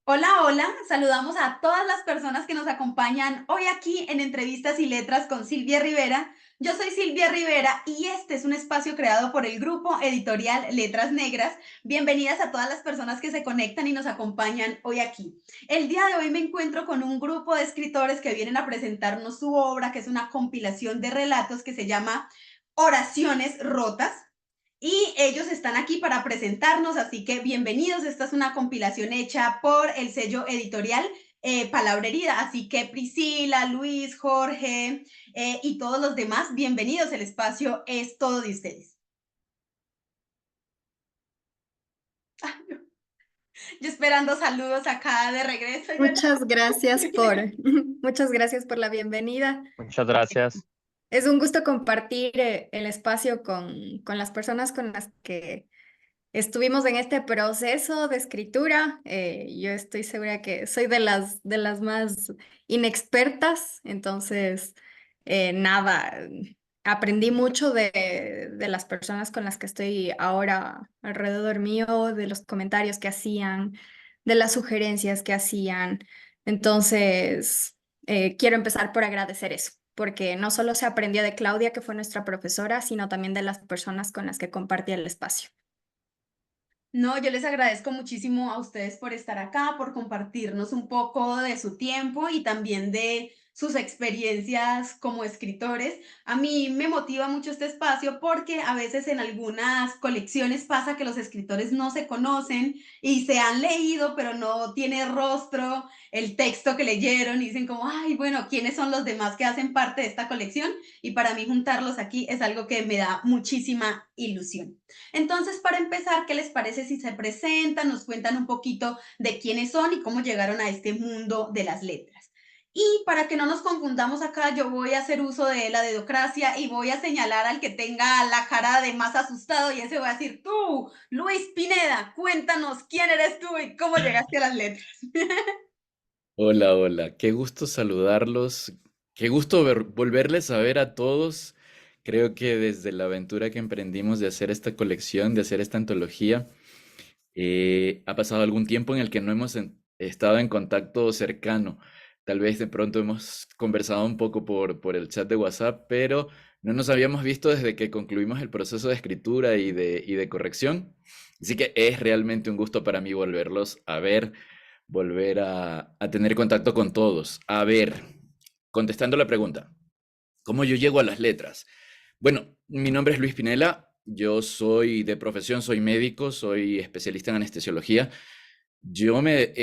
Hola, hola, saludamos a todas las personas que nos acompañan hoy aquí en Entrevistas y Letras con Silvia Rivera. Yo soy Silvia Rivera y este es un espacio creado por el grupo editorial Letras Negras. Bienvenidas a todas las personas que se conectan y nos acompañan hoy aquí. El día de hoy me encuentro con un grupo de escritores que vienen a presentarnos su obra, que es una compilación de relatos que se llama Oraciones Rotas. Y ellos están aquí para presentarnos, así que bienvenidos. Esta es una compilación hecha por el sello editorial Palabrería, así que Priscila, Luis, Jorge y todos los demás, bienvenidos. El espacio es todo de ustedes. Yo esperando saludos acá de regreso. Y bueno, Muchas gracias por, muchas gracias por la bienvenida. Muchas gracias. Es un gusto compartir el espacio con las personas con las que estuvimos en este proceso de escritura. Yo estoy segura que soy de las más inexpertas, entonces, nada, aprendí mucho de las personas con las que estoy ahora alrededor mío, de los comentarios que hacían, de las sugerencias que hacían. Entonces, quiero empezar por agradecer eso, porque no solo se aprendió de Claudia, que fue nuestra profesora, sino también de las personas con las que compartí el espacio. no, yo les agradezco muchísimo a ustedes por estar acá, por compartirnos un poco de su tiempo y también de sus experiencias como escritores. A mí me motiva mucho este espacio porque a veces en algunas colecciones pasa que los escritores no se conocen y se han leído, pero no tiene rostro el texto que leyeron y dicen como, ay, bueno, ¿quiénes son los demás que hacen parte de esta colección? Y para mí juntarlos aquí es algo que me da muchísima ilusión. Entonces, para empezar, ¿qué les parece si se presentan, nos cuentan un poquito de quiénes son y cómo llegaron a este mundo de las letras? Y para que no nos confundamos acá, yo voy a hacer uso de la dedocracia y voy a señalar al que tenga la cara de más asustado y ese voy a decir, tú, Luis Pineda, cuéntanos quién eres tú y cómo llegaste a las letras. Hola, hola, qué gusto saludarlos, qué gusto volverles a ver a todos. Creo que desde la aventura que emprendimos de hacer esta colección, de hacer esta antología, ha pasado algún tiempo en el que no hemos estado en contacto cercano. Tal vez de pronto hemos conversado un poco por el chat de WhatsApp, pero no nos habíamos visto desde que concluimos el proceso de escritura y de corrección. Así que es realmente un gusto para mí volverlos a ver, volver a tener contacto con todos. A ver, contestando la pregunta, ¿cómo yo llego a las letras? Bueno, mi nombre es Luis Pinela, yo soy de profesión, soy médico, soy especialista en anestesiología. Yo me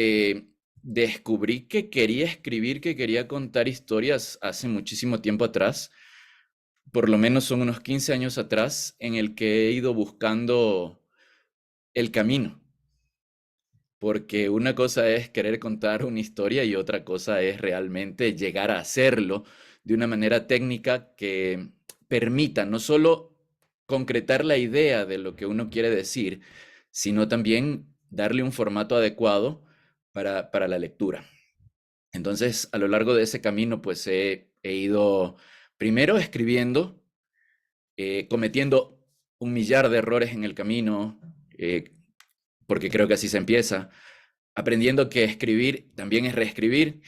descubrí que quería escribir, que quería contar historias hace muchísimo tiempo atrás, por lo menos son unos 15 años atrás, en el que he ido buscando el camino. Porque una cosa es querer contar una historia y otra cosa es realmente llegar a hacerlo de una manera técnica que permita no solo concretar la idea de lo que uno quiere decir, sino también darle un formato adecuado para la lectura. Entonces, a lo largo de ese camino, pues he ido primero escribiendo, cometiendo un millar de errores en el camino, porque creo que así se empieza, aprendiendo que escribir también es reescribir,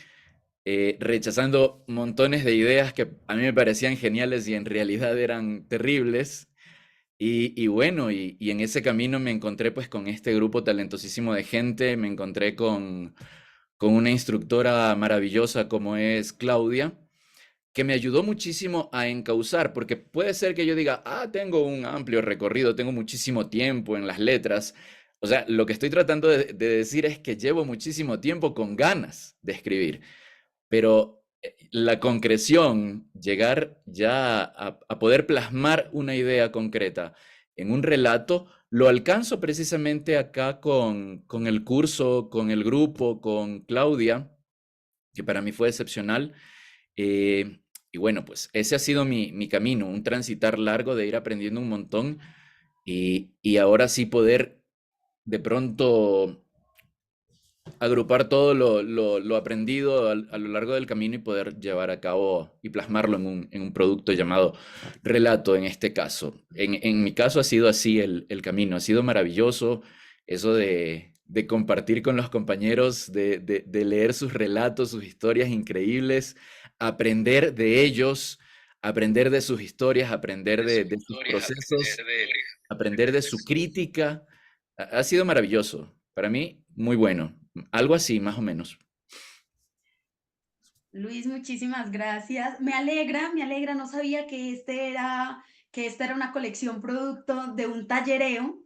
rechazando montones de ideas que a mí me parecían geniales y en realidad eran terribles. Y bueno, y en ese camino me encontré pues con este grupo talentosísimo de gente, me encontré con una instructora maravillosa como es Claudia, que me ayudó muchísimo a encauzar, porque puede ser que yo diga, tengo un amplio recorrido, tengo muchísimo tiempo en las letras. O sea, lo que estoy tratando de decir es que llevo muchísimo tiempo con ganas de escribir, pero la concreción, llegar ya a poder plasmar una idea concreta en un relato, lo alcanzo precisamente acá con el curso, con el grupo, con Claudia, que para mí fue excepcional. Y bueno, pues ese ha sido mi camino, un transitar largo de ir aprendiendo un montón y ahora sí poder de pronto agrupar todo lo aprendido a lo largo del camino y poder llevar a cabo y plasmarlo en un producto llamado relato en este caso. En mi caso ha sido así el camino, ha sido maravilloso eso de compartir con los compañeros, de leer sus relatos, sus historias increíbles, aprender de ellos, aprender de sus historias, aprender de sus procesos, aprender de su crítica. Ha sido maravilloso. Para mí, muy bueno. Algo así, más o menos. Luis, muchísimas gracias. Me alegra, no sabía que esta era una colección producto de un tallereo.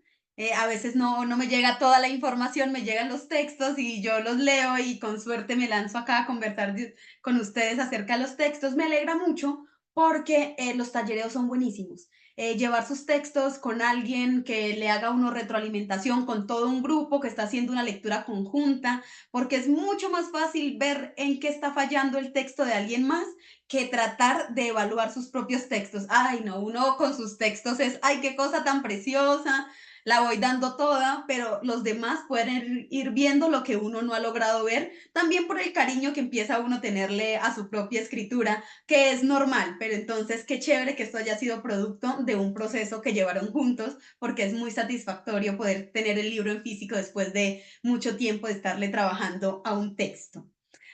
A veces no me llega toda la información, me llegan los textos y yo los leo y con suerte me lanzo acá a conversar con ustedes acerca de los textos. Me alegra mucho porque los tallereos son buenísimos. Llevar sus textos con alguien que le haga una retroalimentación, con todo un grupo que está haciendo una lectura conjunta, porque es mucho más fácil ver en qué está fallando el texto de alguien más que tratar de evaluar sus propios textos. Ay, no, uno con sus textos es, ay, qué cosa tan preciosa, la voy dando toda, pero los demás pueden ir viendo lo que uno no ha logrado ver, también por el cariño que empieza uno a tenerle a su propia escritura, que es normal, pero entonces qué chévere que esto haya sido producto de un proceso que llevaron juntos, porque es muy satisfactorio poder tener el libro en físico después de mucho tiempo de estarle trabajando a un texto.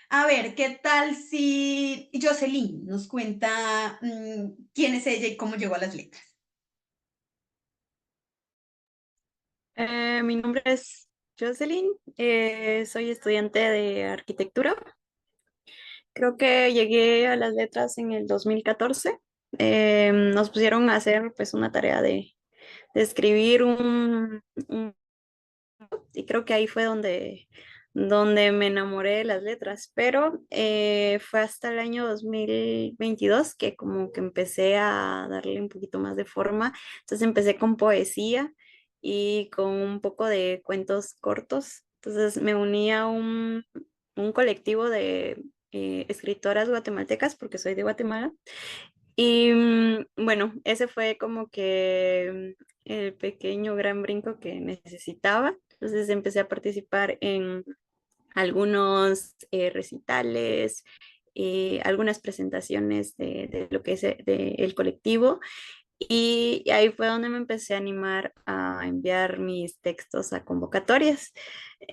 A ver, ¿qué tal si Jocelyn nos cuenta quién es ella y cómo llegó a las letras? Mi nombre es Jocelyn, soy estudiante de arquitectura. Creo que llegué a las letras en el 2014. Nos pusieron a hacer pues una tarea de escribir y creo que ahí fue donde me enamoré de las letras, pero fue hasta el año 2022 que como que empecé a darle un poquito más de forma. Entonces empecé con poesía y con un poco de cuentos cortos. Entonces me uní a un colectivo de escritoras guatemaltecas porque soy de Guatemala. Y bueno, ese fue como que el pequeño gran brinco que necesitaba. Entonces empecé a participar en algunos recitales, algunas presentaciones de lo que es el colectivo. Y ahí fue donde me empecé a animar a enviar mis textos a convocatorias.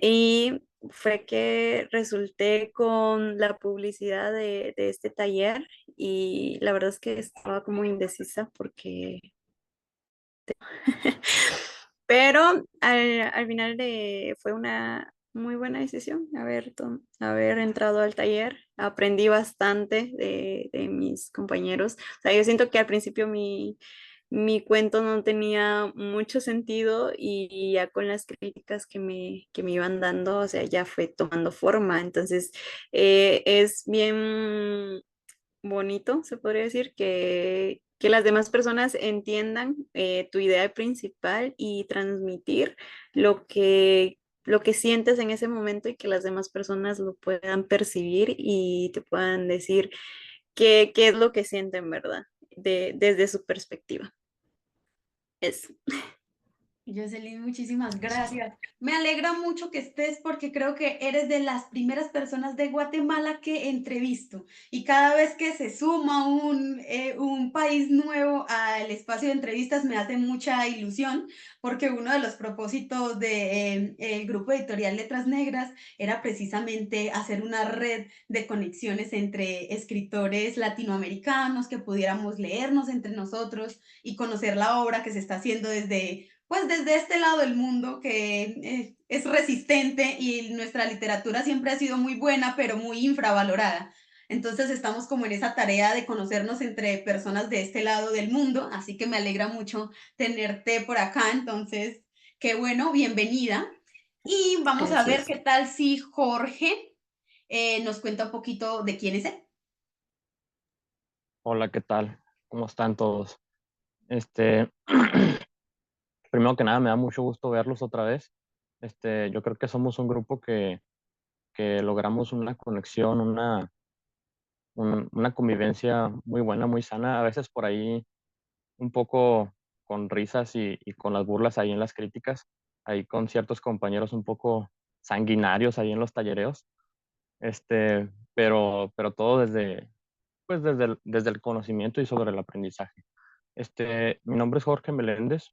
Y fue que resulté con la publicidad de este taller y la verdad es que estaba como indecisa porque pero al final fue una muy buena decisión haber entrado al taller. Aprendí bastante de mis compañeros. O sea, yo siento que al principio mi cuento no tenía mucho sentido y ya con las críticas que me iban dando, o sea, ya fue tomando forma. Entonces, es bien bonito, se podría decir, que las demás personas entiendan tu idea principal y transmitir lo que sientes en ese momento y que las demás personas lo puedan percibir y te puedan decir qué es lo que sienten, ¿verdad? Desde su perspectiva. Eso. Jocelyn, muchísimas gracias. Me alegra mucho que estés porque creo que eres de las primeras personas de Guatemala que entrevisto y cada vez que se suma un país nuevo al espacio de entrevistas me hace mucha ilusión porque uno de los propósitos del grupo editorial Letras Negras era precisamente hacer una red de conexiones entre escritores latinoamericanos que pudiéramos leernos entre nosotros y conocer la obra que se está haciendo desde este lado del mundo que es resistente y nuestra literatura siempre ha sido muy buena, pero muy infravalorada. Entonces estamos como en esa tarea de conocernos entre personas de este lado del mundo, así que me alegra mucho tenerte por acá. Entonces, qué bueno, bienvenida. Y vamos a ver Gracias. qué tal si Jorge nos cuenta un poquito de quién es él. Hola, ¿qué tal? ¿Cómo están todos? Este, primero que nada, me da mucho gusto verlos otra vez. Yo creo que somos un grupo que logramos una conexión, una convivencia muy buena, muy sana. A veces por ahí un poco con risas y con las burlas ahí en las críticas, ahí con ciertos compañeros un poco sanguinarios ahí en los tallereos. Pero todo desde el conocimiento y sobre el aprendizaje. Mi nombre es Jorge Meléndez.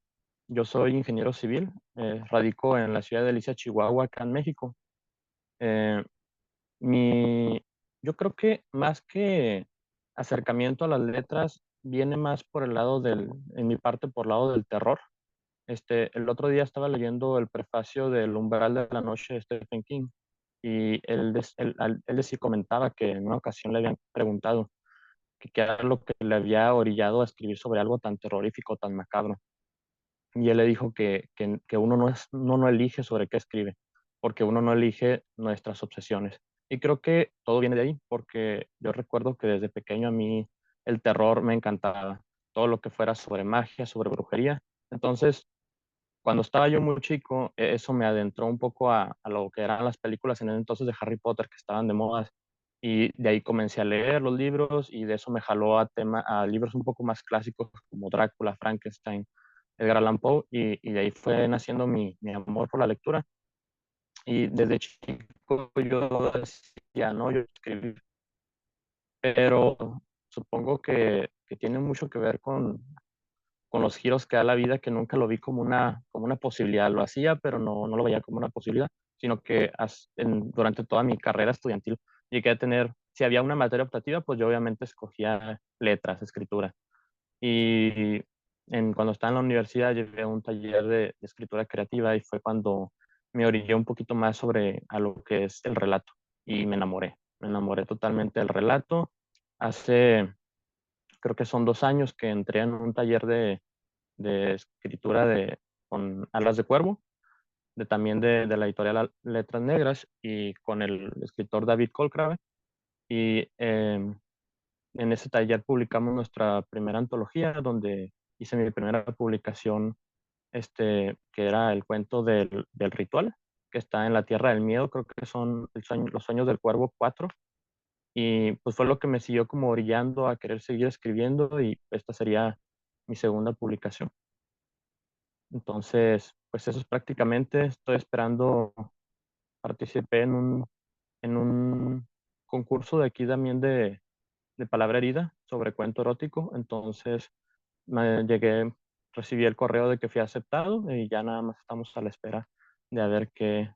yo soy ingeniero civil, radico en la ciudad de Alicia, Chihuahua, acá en México. Eh, mi, yo creo que más que acercamiento a las letras, viene más por el lado en mi parte, por el lado del terror. El otro día estaba leyendo el prefacio del Umbral de la Noche de Stephen King y él sí comentaba que en una ocasión le habían preguntado que qué era lo que le había orillado a escribir sobre algo tan terrorífico, tan macabro. Y él le dijo que uno uno no elige sobre qué escribe, porque uno no elige nuestras obsesiones. Y creo que todo viene de ahí, porque yo recuerdo que desde pequeño a mí el terror me encantaba, todo lo que fuera sobre magia, sobre brujería. Entonces, cuando estaba yo muy chico, eso me adentró un poco a lo que eran las películas en ese entonces de Harry Potter que estaban de moda. Y de ahí comencé a leer los libros y de eso me jaló a libros un poco más clásicos como Drácula, Frankenstein, Edgar Allan Poe y de ahí fue naciendo mi amor por la lectura. Y desde chico yo decía, no, yo escribí, pero supongo que tiene mucho que ver con los giros que da la vida, que nunca lo vi como una posibilidad. Lo hacía, pero no lo veía como una posibilidad, sino que durante toda mi carrera estudiantil llegué a tener, si había una materia optativa, pues yo obviamente escogía letras, escritura. Y cuando estaba en la universidad llevé un taller de escritura creativa y fue cuando me orillé un poquito más sobre a lo que es el relato y me enamoré totalmente del relato. Hace, creo que son 2 años que entré en un taller de escritura con Alas de Cuervo, también de la editorial Letras Negras y con el escritor David Colcrave. Y en ese taller publicamos nuestra primera antología, donde hice mi primera publicación, que era el cuento del ritual, que está en La Tierra del Miedo, creo que son Los Sueños del Cuervo 4. Y pues fue lo que me siguió como orillando a querer seguir escribiendo y esta sería mi segunda publicación. Entonces, pues eso es prácticamente, estoy esperando, participé en un concurso de aquí también de palabra herida sobre cuento erótico, entonces recibí el correo de que fui aceptado y ya nada más estamos a la espera de a ver qué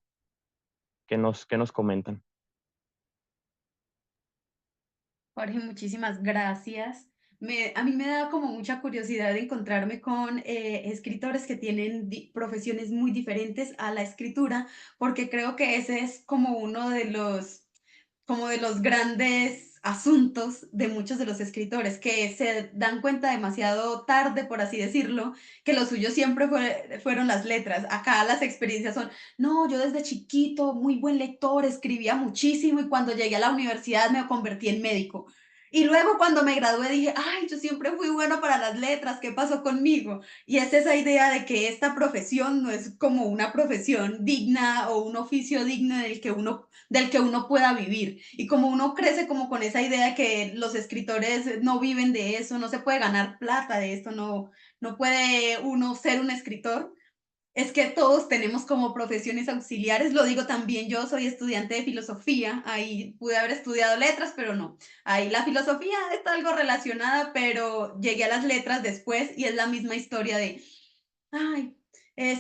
nos comentan. Jorge, muchísimas gracias. A mí me da como mucha curiosidad encontrarme con escritores que tienen profesiones muy diferentes a la escritura, porque creo que ese es como uno de como de los grandes asuntos de muchos de los escritores, que se dan cuenta demasiado tarde, por así decirlo, que lo suyo siempre fueron las letras. Acá las experiencias son, no, yo desde chiquito, muy buen lector, escribía muchísimo y cuando llegué a la universidad me convertí en médico. Y luego cuando me gradué dije, ay, yo siempre fui bueno para las letras, ¿qué pasó conmigo? Y es esa idea de que esta profesión no es como una profesión digna o un oficio digno del que uno pueda vivir. Y como uno crece como con esa idea de que los escritores no viven de eso, no se puede ganar plata de esto, no puede uno ser un escritor, es que todos tenemos como profesiones auxiliares. Lo digo también, yo soy estudiante de filosofía, ahí pude haber estudiado letras, pero no. Ahí la filosofía está algo relacionada, pero llegué a las letras después y es la misma historia de, ay,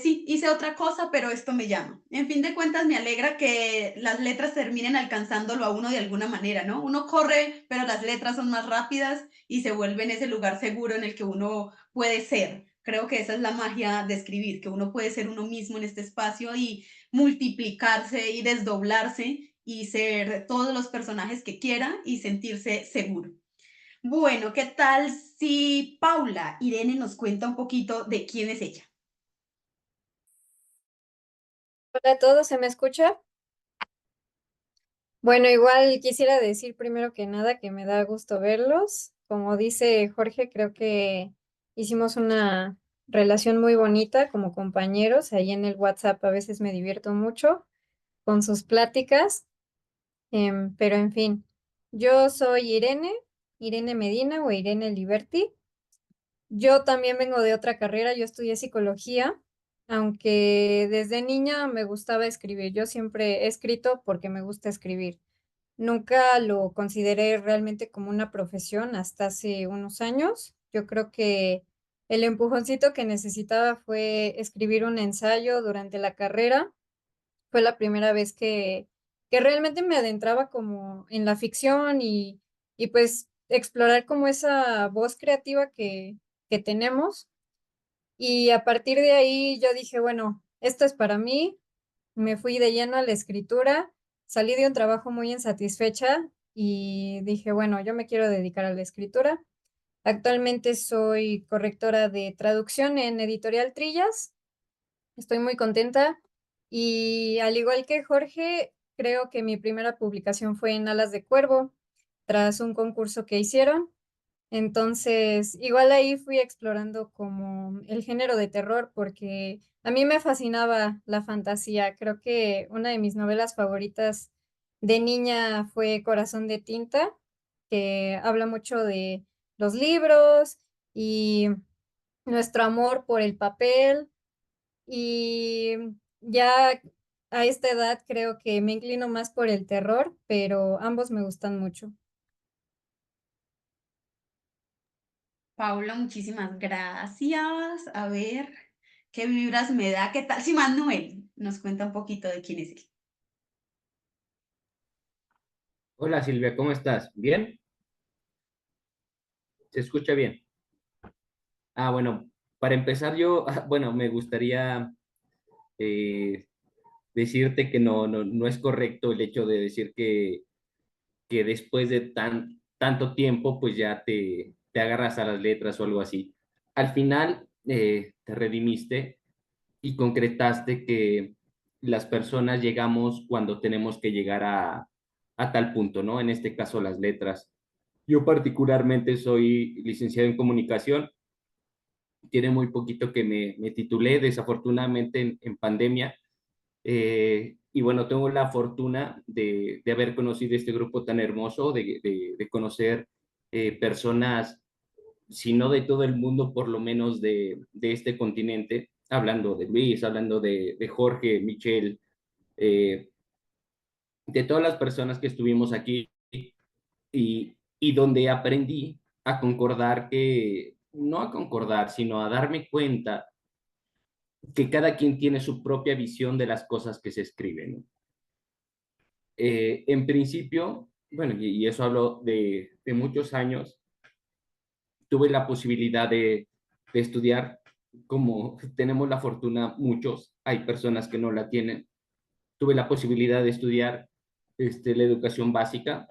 sí, hice otra cosa, pero esto me llama. En fin de cuentas, me alegra que las letras terminen alcanzándolo a uno de alguna manera, ¿no? Uno corre, pero las letras son más rápidas y se vuelve en ese lugar seguro en el que uno puede ser. Creo que esa es la magia de escribir, que uno puede ser uno mismo en este espacio y multiplicarse y desdoblarse y ser todos los personajes que quiera y sentirse seguro. Bueno, ¿qué tal si Paula Irene nos cuenta un poquito de quién es ella? Hola a todos, ¿se me escucha? Bueno, igual quisiera decir primero que nada que me da gusto verlos. Como dice Jorge, creo que hicimos una relación muy bonita como compañeros. Ahí en el WhatsApp a veces me divierto mucho con sus pláticas. Pero en fin, yo soy Irene, Irene Medina o Irene Liberty. Yo también vengo de otra carrera, yo estudié psicología, aunque desde niña me gustaba escribir. Yo siempre he escrito porque me gusta escribir. Nunca lo consideré realmente como una profesión hasta hace unos años. Yo creo que el empujoncito que necesitaba fue escribir un ensayo durante la carrera. Fue la primera vez que realmente me adentraba como en la ficción y pues explorar como esa voz creativa que tenemos. Y a partir de ahí yo dije, bueno, esto es para mí, me fui de lleno a la escritura, salí de un trabajo muy insatisfecha y dije, bueno, yo me quiero dedicar a la escritura. Actualmente soy correctora de traducción en Editorial Trillas. Estoy muy contenta y al igual que Jorge, creo que mi primera publicación fue en Alas de Cuervo, tras un concurso que hicieron. Entonces, igual ahí fui explorando como el género de terror porque a mí me fascinaba la fantasía. Creo que una de mis novelas favoritas de niña fue Corazón de Tinta, que habla mucho de los libros y nuestro amor por el papel. Y ya a esta edad creo que me inclino más por el terror, pero ambos me gustan mucho. Paula, muchísimas gracias. A ver, qué vibras me da. ¿Qué tal si Manuel nos cuenta un poquito de quién es él? Hola Silvia, ¿cómo estás? ¿Bien? ¿Se escucha bien? Bueno, para empezar yo, bueno, me gustaría eh, decirte que no es correcto el hecho de decir que después de tanto tiempo, pues ya te agarras a las letras o algo así. Al final, te redimiste y concretaste que las personas llegamos cuando tenemos que llegar a tal punto, ¿no? En este caso, las letras. Yo particularmente soy licenciado en comunicación. Tiene muy poquito que me titulé, desafortunadamente en pandemia. Y bueno, tengo la fortuna de haber conocido este grupo tan hermoso, de conocer personas, si no de todo el mundo, por lo menos de este continente, hablando de Luis, hablando de Jorge, Michelle, eh, de todas las personas que estuvimos aquí y donde aprendí a concordar que, no a concordar, sino a darme cuenta que cada quien tiene su propia visión de las cosas que se escriben, ¿no? En principio, bueno, y eso hablo de muchos años, tuve la posibilidad de estudiar, como tenemos la fortuna muchos, hay personas que no la tienen, tuve la posibilidad de estudiar la educación básica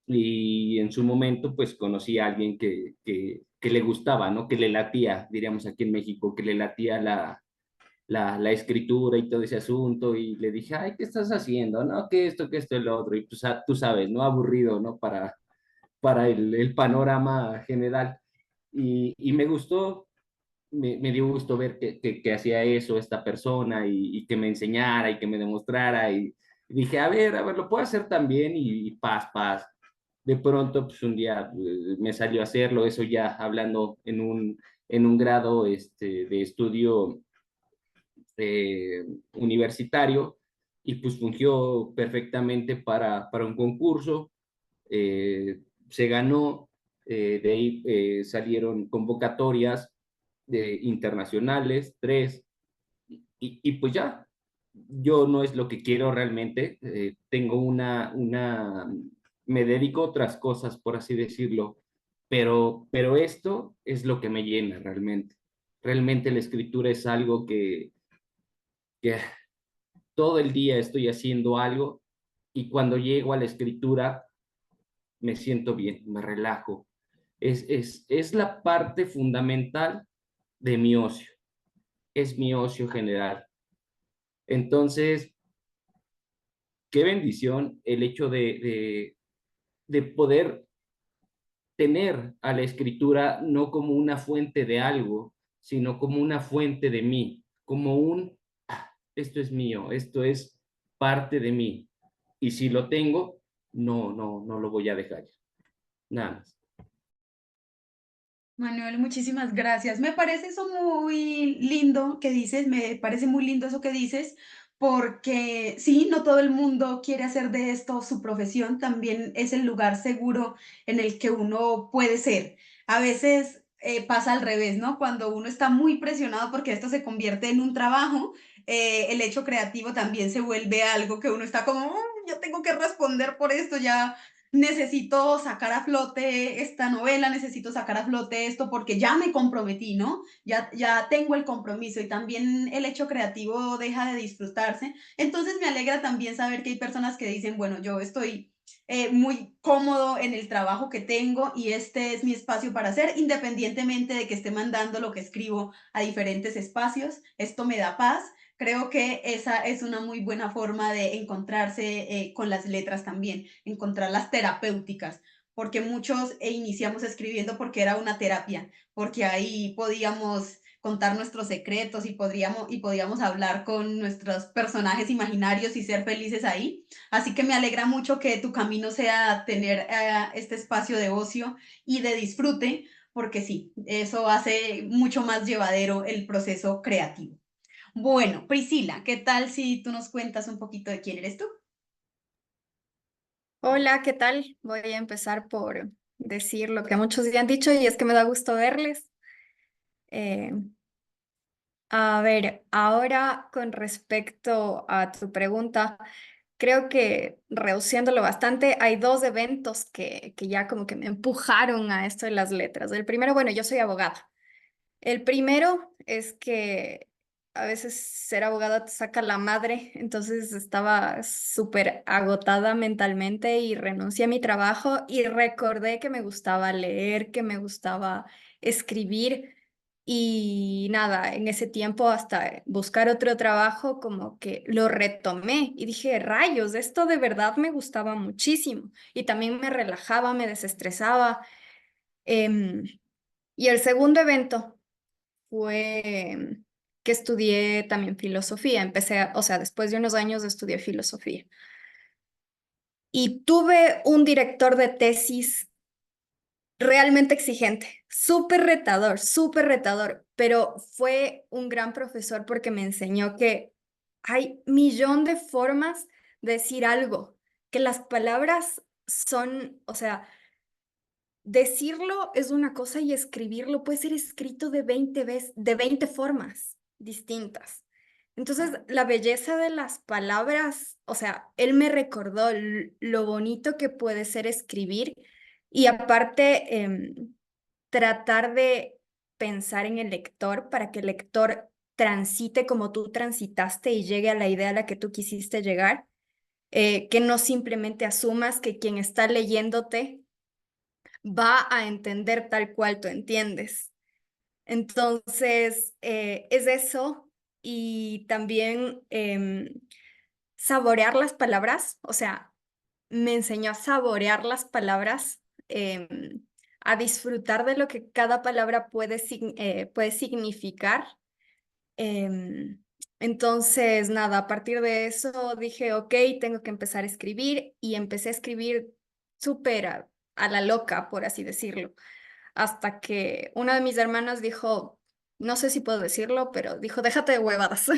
y en su momento pues conocí a alguien que le gustaba, ¿no? Que le latía, diríamos aquí en México, que le latía la escritura y todo ese asunto y le dije, ay, ¿qué estás haciendo? No, que esto, el otro. Y pues tú sabes, ¿no? Aburrido, ¿no? Para el panorama general. Y me gustó, me dio gusto ver que hacía eso esta persona y que me enseñara y que me demostrara. Y dije, a ver, lo puedo hacer también y paz, paz. De pronto, pues un día me salió a hacerlo, eso ya hablando en un grado de estudio universitario y pues fungió perfectamente para un concurso. Se ganó, de ahí salieron convocatorias internacionales, tres, y pues ya, yo no es lo que quiero realmente, tengo me dedico a otras cosas, por así decirlo, pero esto es lo que me llena realmente. Realmente la escritura es algo que todo el día estoy haciendo algo y cuando llego a la escritura me siento bien, me relajo. Es la parte fundamental de mi ocio, es mi ocio general. Entonces, qué bendición el hecho de poder tener a la escritura no como una fuente de algo, sino como una fuente de mí, como esto es mío, esto es parte de mí. Y si lo tengo, no lo voy a dejar. Nada más. Manuel, muchísimas gracias. Me parece eso muy lindo que dices, me parece muy lindo eso que dices, porque sí, no todo el mundo quiere hacer de esto su profesión, también es el lugar seguro en el que uno puede ser. A veces pasa al revés, ¿no? Cuando uno está muy presionado porque esto se convierte en un trabajo, el hecho creativo también se vuelve algo que uno está como, yo tengo que responder por esto, ya necesito sacar a flote esta novela, necesito sacar a flote esto porque ya me comprometí, ¿no? Ya tengo el compromiso y también el hecho creativo deja de disfrutarse. Entonces me alegra también saber que hay personas que dicen, bueno, yo estoy muy cómodo en el trabajo que tengo y este es mi espacio para hacer, independientemente de que esté mandando lo que escribo a diferentes espacios. Esto me da paz. Creo que esa es una muy buena forma de encontrarse con las letras también, encontrarlas terapéuticas, porque muchos iniciamos escribiendo porque era una terapia, porque ahí podíamos contar nuestros secretos y podíamos hablar con nuestros personajes imaginarios y ser felices ahí. Así que me alegra mucho que tu camino sea tener este espacio de ocio y de disfrute, porque sí, eso hace mucho más llevadero el proceso creativo. Bueno, Priscila, ¿qué tal si tú nos cuentas un poquito de quién eres tú? Hola, ¿qué tal? Voy a empezar por decir lo que muchos ya han dicho y es que me da gusto verles. Eh, a ver, ahora con respecto a tu pregunta, creo que reduciéndolo bastante, hay dos eventos que ya como que me empujaron a esto de las letras. El primero, bueno, yo soy abogada. El primero es que a veces ser abogada te saca la madre, entonces estaba súper agotada mentalmente y renuncié a mi trabajo y recordé que me gustaba leer, que me gustaba escribir y nada, en ese tiempo hasta buscar otro trabajo como que lo retomé y dije, rayos, esto de verdad me gustaba muchísimo y también me relajaba, me desestresaba. Em, y el segundo evento fue que estudié también filosofía. O sea, después de unos años estudié filosofía. Y tuve un director de tesis realmente exigente, súper retador, pero fue un gran profesor porque me enseñó que hay millón de formas de decir algo, que las palabras son, o sea, decirlo es una cosa y escribirlo puede ser escrito de 20 veces, de 20 formas distintas. Entonces, la belleza de las palabras, o sea, él me recordó lo bonito que puede ser escribir y aparte tratar de pensar en el lector para que el lector transite como tú transitaste y llegue a la idea a la que tú quisiste llegar, que no simplemente asumas que quien está leyéndote va a entender tal cual tú entiendes. Entonces, es eso y también saborear las palabras, o sea, me enseñó a saborear las palabras, a disfrutar de lo que cada palabra puede significar. Em, entonces, nada, a partir de eso dije, ok, tengo que empezar a escribir y empecé a escribir súper a la loca, por así decirlo hasta que una de mis hermanas dijo, no sé si puedo decirlo, pero dijo, déjate de huevadas.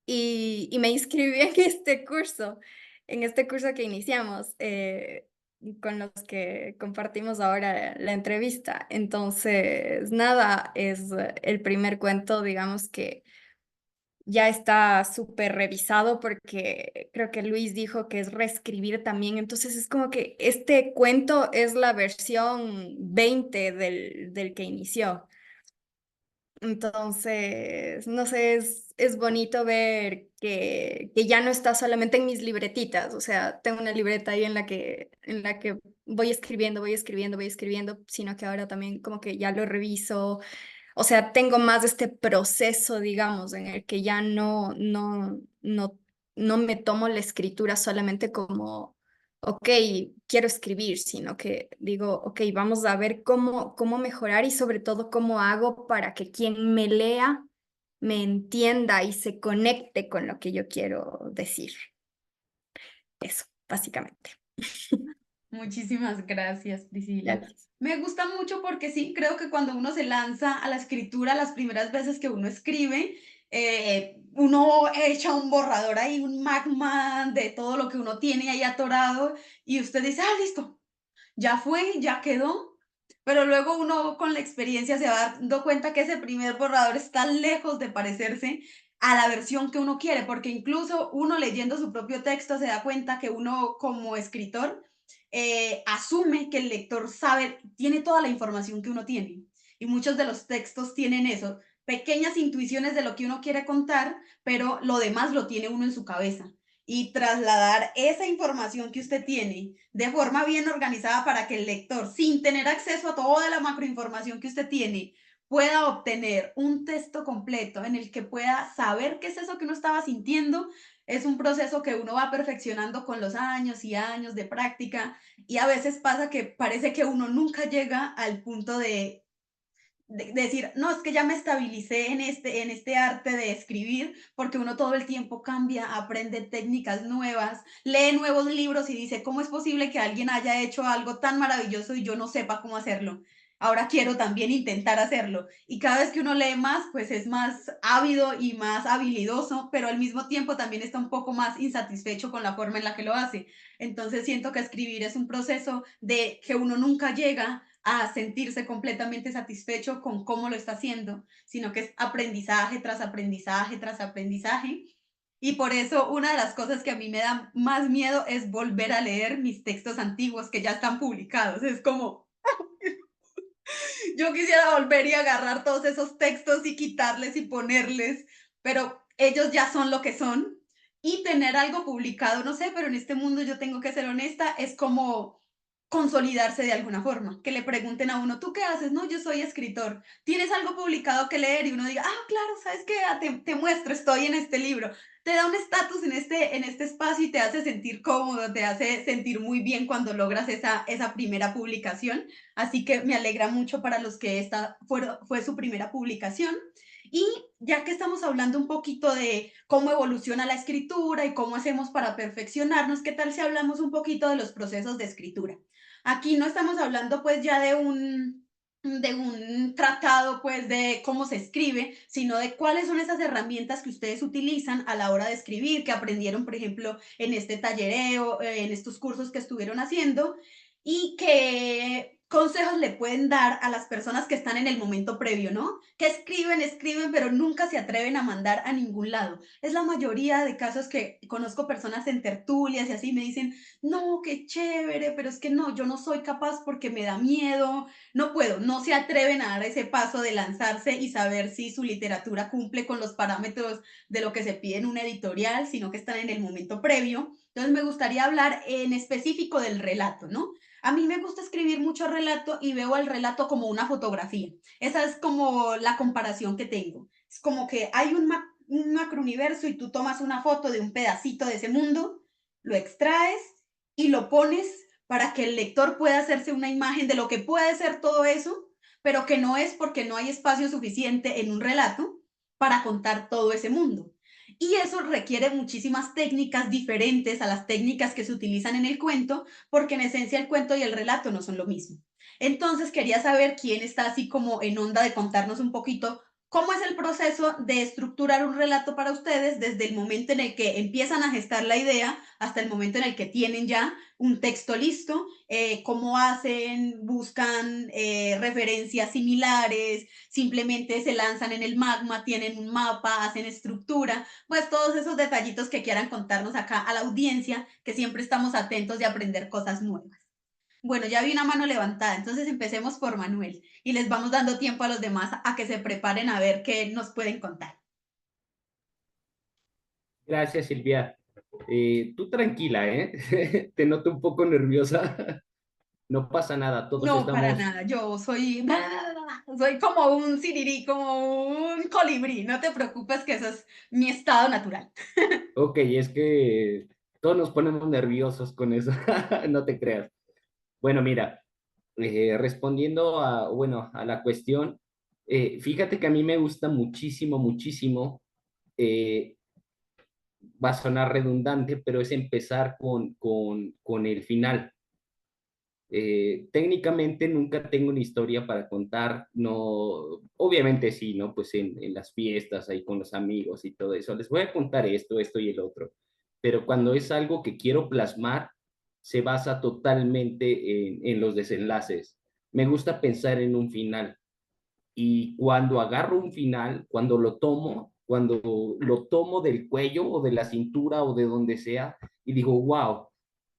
Y me inscribí en este curso que iniciamos, con los que compartimos ahora la entrevista. Entonces, nada, es el primer cuento, digamos que ya está súper revisado porque creo que Luis dijo que es reescribir también. Entonces es como que este cuento es la versión 20 del que inició. Entonces, no sé, es bonito ver que ya no está solamente en mis libretitas. O sea, tengo una libreta ahí en la que voy escribiendo, sino que ahora también como que ya lo reviso o sea, tengo más este proceso, digamos, en el que ya no me tomo la escritura solamente como, ok, quiero escribir, sino que digo, ok, vamos a ver cómo mejorar y sobre todo cómo hago para que quien me lea me entienda y se conecte con lo que yo quiero decir. Eso, básicamente. Muchísimas gracias, Priscila. Gracias. Me gusta mucho porque sí, creo que cuando uno se lanza a la escritura, las primeras veces que uno escribe, uno echa un borrador ahí, un magma de todo lo que uno tiene ahí atorado y usted dice, ah, listo, ya fue, ya quedó. pero luego uno con la experiencia se va dando cuenta que ese primer borrador está lejos de parecerse a la versión que uno quiere, porque incluso uno leyendo su propio texto se da cuenta que uno como escritor asume que el lector sabe, tiene toda la información que uno tiene. Y muchos de los textos tienen eso, pequeñas intuiciones de lo que uno quiere contar, pero lo demás lo tiene uno en su cabeza. Y trasladar esa información que usted tiene de forma bien organizada para que el lector, sin tener acceso a toda la macroinformación que usted tiene, pueda obtener un texto completo en el que pueda saber qué es eso que uno estaba sintiendo, es un proceso que uno va perfeccionando con los años y años de práctica, y a veces pasa que parece que uno nunca llega al punto de decir, no, es que ya me estabilicé en este arte de escribir, porque uno todo el tiempo cambia, aprende técnicas nuevas, lee nuevos libros y dice, ¿cómo es posible que alguien haya hecho algo tan maravilloso y yo no sepa cómo hacerlo? Ahora quiero también intentar hacerlo. Y cada vez que uno lee más, pues es más ávido y más habilidoso, pero al mismo tiempo también está un poco más insatisfecho con la forma en la que lo hace. Entonces siento que escribir es un proceso de que uno nunca llega a sentirse completamente satisfecho con cómo lo está haciendo, sino que es aprendizaje tras aprendizaje tras aprendizaje. Y por eso una de las cosas que a mí me da más miedo es volver a leer mis textos antiguos que ya están publicados. Es como, yo quisiera volver y agarrar todos esos textos y quitarles y ponerles, pero ellos ya son lo que son. Y tener algo publicado, no sé, pero en este mundo yo tengo que ser honesta, es como consolidarse de alguna forma, que le pregunten a uno, ¿tú qué haces? No, yo soy escritor. ¿Tienes algo publicado que leer? Y uno diga, ah, claro, ¿sabes qué? Te muestro, estoy en este libro. Te da un estatus en este espacio y te hace sentir cómodo, te hace sentir muy bien cuando logras esa primera publicación. Así que me alegra mucho para los que esta fue su primera publicación. Y ya que estamos hablando un poquito de cómo evoluciona la escritura y cómo hacemos para perfeccionarnos, ¿qué tal si hablamos un poquito de los procesos de escritura? Aquí no estamos hablando pues ya de un tratado pues de cómo se escribe, sino de cuáles son esas herramientas que ustedes utilizan a la hora de escribir, que aprendieron, por ejemplo, en este tallereo, en estos cursos que estuvieron haciendo, y qué consejos le pueden dar a las personas que están en el momento previo, ¿no? Que escriben, pero nunca se atreven a mandar a ningún lado. Es la mayoría de casos que conozco personas en tertulias y así me dicen, no, qué chévere, pero es que no, yo no soy capaz porque me da miedo, no puedo, no se atreven a dar ese paso de lanzarse y saber si su literatura cumple con los parámetros de lo que se pide en un editorial, sino que están en el momento previo. Entonces me gustaría hablar en específico del relato, ¿no? A mí me gusta escribir mucho relato y veo al relato como una fotografía. Esa es como la comparación que tengo. Es como que hay un macrouniverso y tú tomas una foto de un pedacito de ese mundo, lo extraes y lo pones para que el lector pueda hacerse una imagen de lo que puede ser todo eso, pero que no es porque no hay espacio suficiente en un relato para contar todo ese mundo. Y eso requiere muchísimas técnicas diferentes a las técnicas que se utilizan en el cuento, porque en esencia el cuento y el relato no son lo mismo. Entonces quería saber quién está así como en onda de contarnos un poquito cómo es el proceso de estructurar un relato para ustedes desde el momento en el que empiezan a gestar la idea hasta el momento en el que tienen ya un texto listo, cómo hacen, buscan referencias similares, simplemente se lanzan en el magma, tienen un mapa, hacen estructura, pues todos esos detallitos que quieran contarnos acá a la audiencia, que siempre estamos atentos de aprender cosas nuevas. Bueno, ya vi una mano levantada, entonces empecemos por Manuel y les vamos dando tiempo a los demás a que se preparen a ver qué nos pueden contar. Gracias, Silvia. Tú tranquila, ¿eh? Te noto un poco nerviosa. No pasa nada, todos No, para estamos. nada, yo soy como un sirirí, como un colibrí, no te preocupes que eso es mi estado natural. Ok, es que todos nos ponemos nerviosos con eso, no te creas. Bueno, mira, respondiendo a, bueno, a la cuestión, fíjate que a mí me gusta muchísimo, muchísimo, eh, va a sonar redundante, pero es empezar con el final. Técnicamente nunca tengo una historia para contar, no, obviamente sí, ¿no? Pues en las fiestas, ahí con los amigos y todo eso, les voy a contar esto, esto y el otro, pero cuando es algo que quiero plasmar, se basa totalmente en los desenlaces. me gusta pensar en un final. Y cuando agarro un final, cuando lo tomo del cuello o de la cintura o de donde sea, y digo, wow,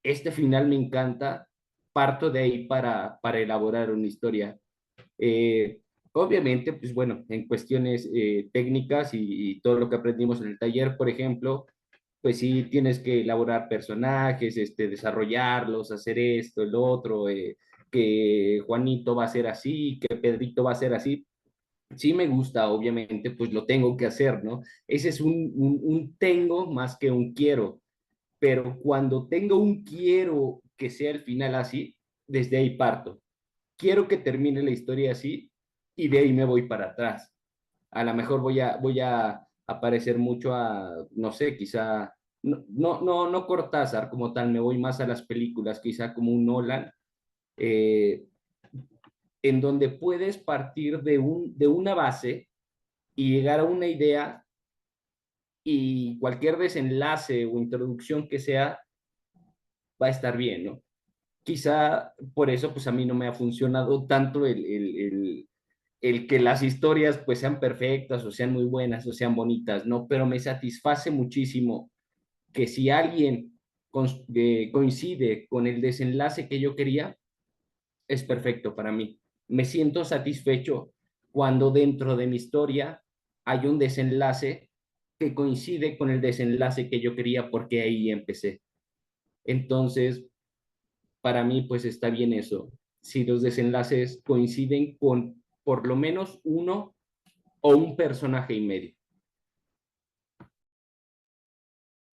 este final me encanta, parto de ahí para elaborar una historia. Eh, Obviamente, pues bueno, en cuestiones técnicas y todo lo que aprendimos en el taller, por ejemplo, pues sí tienes que elaborar personajes, desarrollarlos, hacer esto, el otro, que Juanito va a ser así, que Pedrito va a ser así. Sí me gusta, obviamente, pues lo tengo que hacer, ¿no? Ese es un tengo más que un quiero, pero cuando tengo un quiero que sea el final así, desde ahí parto. Quiero que termine la historia así y de ahí me voy para atrás. A lo mejor voy a aparecer mucho a, no sé, quizá, no Cortázar como tal, me voy más a las películas, quizá como un Nolan, eh, en donde puedes partir de una base y llegar a una idea y cualquier desenlace o introducción que sea va a estar bien, ¿no? Quizá por eso pues a mí no me ha funcionado tanto el que las historias pues sean perfectas o sean muy buenas o sean bonitas, ¿no? Pero me satisface muchísimo que si alguien coincide con el desenlace que yo quería, es perfecto para mí. Me siento satisfecho cuando dentro de mi historia hay un desenlace que coincide con el desenlace que yo quería porque ahí empecé. Entonces, para mí, pues está bien eso. Si los desenlaces coinciden con por lo menos uno o un personaje y medio.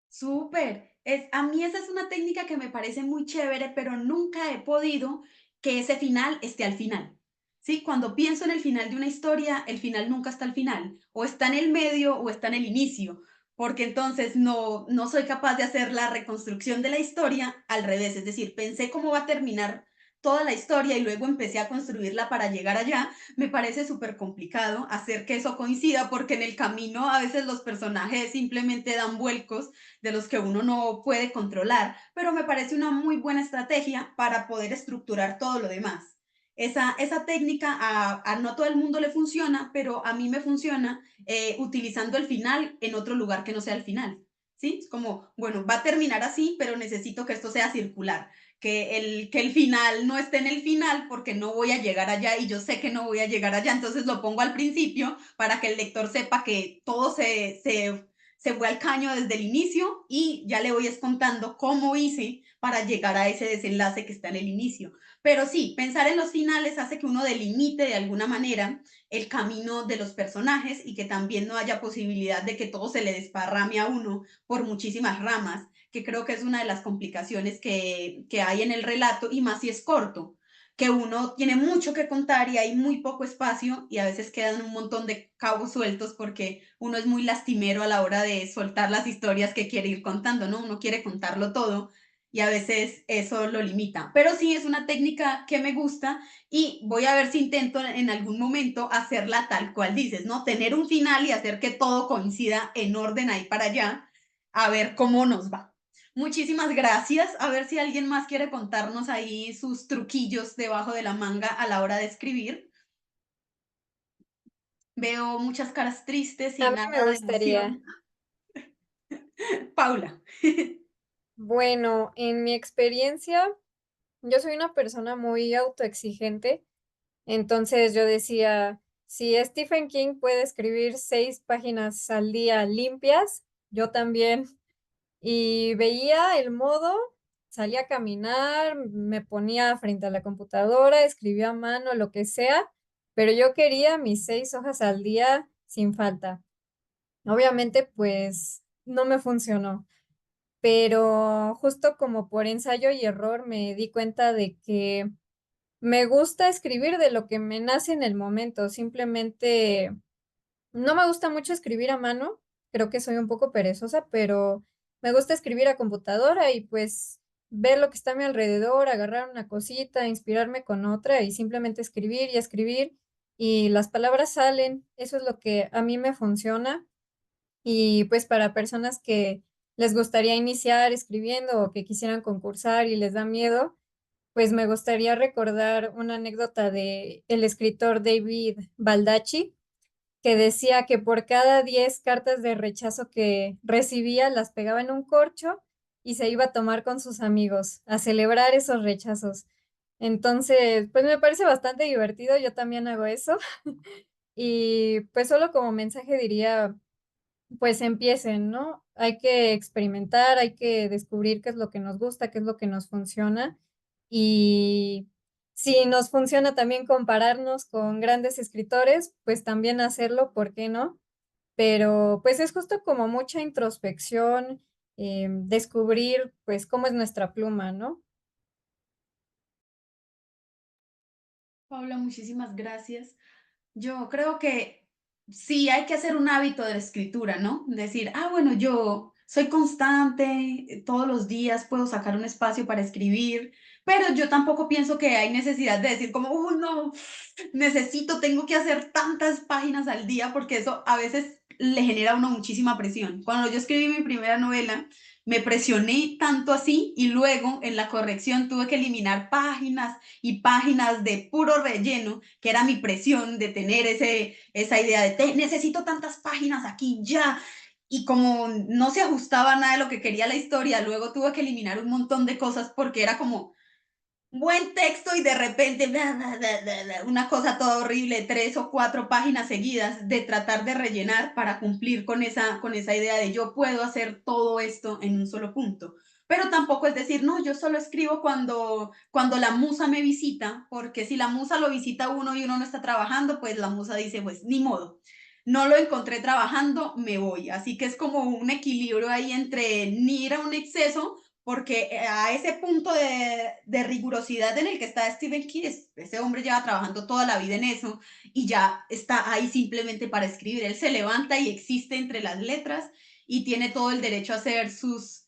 Súper. A mí esa es una técnica que me parece muy chévere, pero nunca he podido que ese final esté al final. ¿Sí? Cuando pienso en el final de una historia, el final nunca está al final. O está en el medio o está en el inicio. Porque entonces no soy capaz de hacer la reconstrucción de la historia al revés. Es decir, pensé cómo va a terminar toda la historia y luego empecé a construirla para llegar allá. Me parece súper complicado hacer que eso coincida porque en el camino a veces los personajes simplemente dan vuelcos de los que uno no puede controlar, pero me parece una muy buena estrategia para poder estructurar todo lo demás. Esa técnica a no todo el mundo le funciona, pero a mí me funciona utilizando el final en otro lugar que no sea el final. ¿Sí? Es como, bueno, va a terminar así, pero necesito que esto sea circular, que el final no esté en el final porque no voy a llegar allá y yo sé que no voy a llegar allá, entonces lo pongo al principio para que el lector sepa que todo se fue al caño desde el inicio y ya le voy contando cómo hice para llegar a ese desenlace que está en el inicio. Pero sí, pensar en los finales hace que uno delimite de alguna manera el camino de los personajes y que también no haya posibilidad de que todo se le desparrame a uno por muchísimas ramas, que creo que es una de las complicaciones que hay en el relato y más si es corto, que uno tiene mucho que contar y hay muy poco espacio y a veces quedan un montón de cabos sueltos porque uno es muy lastimero a la hora de soltar las historias que quiere ir contando, ¿no? Uno quiere contarlo todo y a veces eso lo limita. Pero sí es una técnica que me gusta y voy a ver si intento en algún momento hacerla tal cual dices, ¿no? Tener un final y hacer que todo coincida en orden ahí para allá, a ver cómo nos va. Muchísimas gracias. A ver si alguien más quiere contarnos ahí sus truquillos debajo de la manga a la hora de escribir. Veo muchas caras tristes y A mí me nada de gustaría, emoción. Paula. bueno, en mi experiencia, yo soy una persona muy autoexigente, entonces yo decía, si Stephen King puede escribir 6 páginas al día limpias, yo también. Y veía el modo, salía a caminar, me ponía frente a la computadora, escribía a mano, lo que sea, pero yo quería mis 6 hojas al día sin falta. Obviamente, pues no me funcionó, pero justo como por ensayo y error me di cuenta de que me gusta escribir de lo que me nace en el momento. Simplemente no me gusta mucho escribir a mano, creo que soy un poco perezosa, pero me gusta escribir a computadora y pues ver lo que está a mi alrededor, agarrar una cosita, inspirarme con otra y simplemente escribir y escribir y las palabras salen. Eso es lo que a mí me funciona. Y pues para personas que les gustaría iniciar escribiendo o que quisieran concursar y les da miedo, pues me gustaría recordar una anécdota de el escritor David Baldacci, que decía que por cada 10 cartas de rechazo que recibía, las pegaba en un corcho y se iba a tomar con sus amigos a celebrar esos rechazos. Entonces, pues me parece bastante divertido, yo también hago eso. Y pues solo como mensaje diría, pues empiecen, ¿no? Hay que experimentar, hay que descubrir qué es lo que nos gusta, qué es lo que nos funciona. Y si nos funciona también compararnos con grandes escritores, pues también hacerlo, ¿por qué no? Pero pues es justo como mucha introspección, descubrir pues cómo es nuestra pluma, ¿no? Paula, muchísimas gracias. Yo creo que sí hay que hacer un hábito de la escritura, ¿no? Decir, ah, bueno, yo soy constante, todos los días puedo sacar un espacio para escribir, pero yo tampoco pienso que hay necesidad de decir como, no, necesito, tengo que hacer tantas páginas al día, porque eso a veces le genera a uno muchísima presión. Cuando yo escribí mi primera novela, me presioné tanto así y luego en la corrección tuve que eliminar páginas y páginas de puro relleno, que era mi presión de tener esa idea de necesito tantas páginas aquí ya. Y como no se ajustaba nada de lo que quería la historia, luego tuve que eliminar un montón de cosas porque era como buen texto y de repente una cosa toda horrible, 3 o 4 páginas seguidas de tratar de rellenar para cumplir con esa idea de yo puedo hacer todo esto en un solo punto. Pero tampoco es decir, no, yo solo escribo cuando la musa me visita, porque si la musa lo visita uno y uno no está trabajando, pues la musa dice, pues ni modo, no lo encontré trabajando, me voy. Así que es como un equilibrio ahí entre ni ir a un exceso, porque a ese punto de rigurosidad en el que está Stephen King, ese hombre lleva trabajando toda la vida en eso y ya está ahí simplemente para escribir. Él se levanta y existe entre las letras y tiene todo el derecho a hacer sus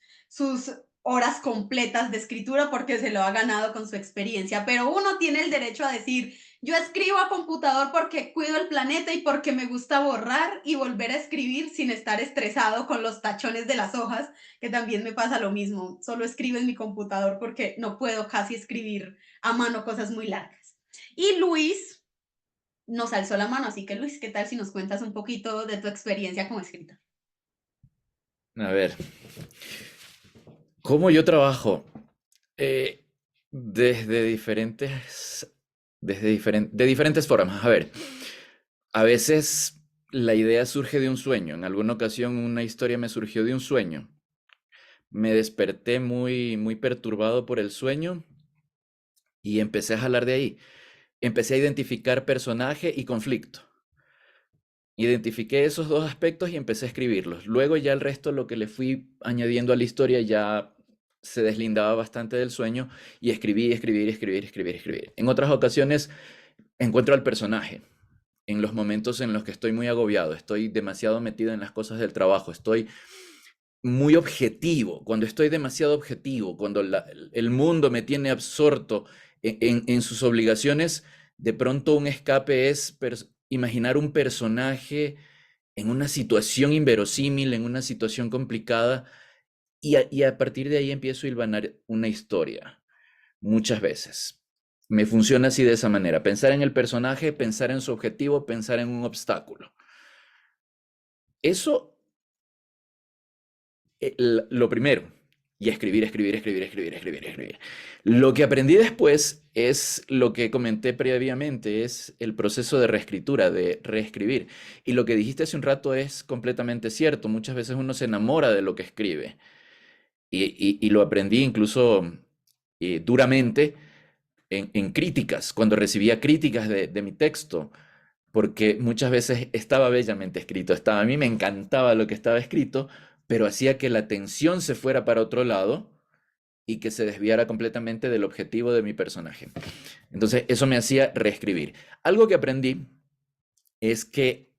horas completas de escritura porque se lo ha ganado con su experiencia. Pero uno tiene el derecho a decir, yo escribo a computador porque cuido el planeta y porque me gusta borrar y volver a escribir sin estar estresado con los tachones de las hojas, que también me pasa lo mismo. Solo escribo en mi computador porque no puedo casi escribir a mano cosas muy largas. Y Luis nos alzó la mano, así que Luis, ¿qué tal si nos cuentas un poquito de tu experiencia como escritor? A ver, ¿cómo yo trabajo? Eh, desde de diferentes formas. A ver, a veces la idea surge de un sueño. En alguna ocasión una historia me surgió de un sueño. Me desperté muy perturbado por el sueño y empecé a jalar de ahí. Empecé a identificar personaje y conflicto. Identifiqué esos dos aspectos y empecé a escribirlos. Luego ya el resto, lo que le fui añadiendo a la historia, ya se deslindaba bastante del sueño y escribir. En otras ocasiones encuentro al personaje. En los momentos en los que estoy muy agobiado, estoy demasiado metido en las cosas del trabajo, estoy muy objetivo. Cuando estoy demasiado objetivo, cuando el mundo me tiene absorto en sus obligaciones, de pronto un escape es imaginar un personaje en una situación inverosímil, en una situación complicada, y a partir de ahí empiezo a hilvanar una historia, muchas veces. Me funciona así de esa manera, pensar en el personaje, pensar en su objetivo, pensar en un obstáculo. Eso, lo primero, y escribir. Lo que aprendí después es lo que comenté previamente, es el proceso de reescritura, de reescribir. Y lo que dijiste hace un rato es completamente cierto. Muchas veces uno se enamora de lo que escribe. Y lo aprendí incluso duramente en críticas, cuando recibía críticas de mi texto, porque muchas veces estaba bellamente escrito, a mí me encantaba lo que estaba escrito, pero hacía que la atención se fuera para otro lado y que se desviara completamente del objetivo de mi personaje. Entonces, eso me hacía reescribir. Algo que aprendí es que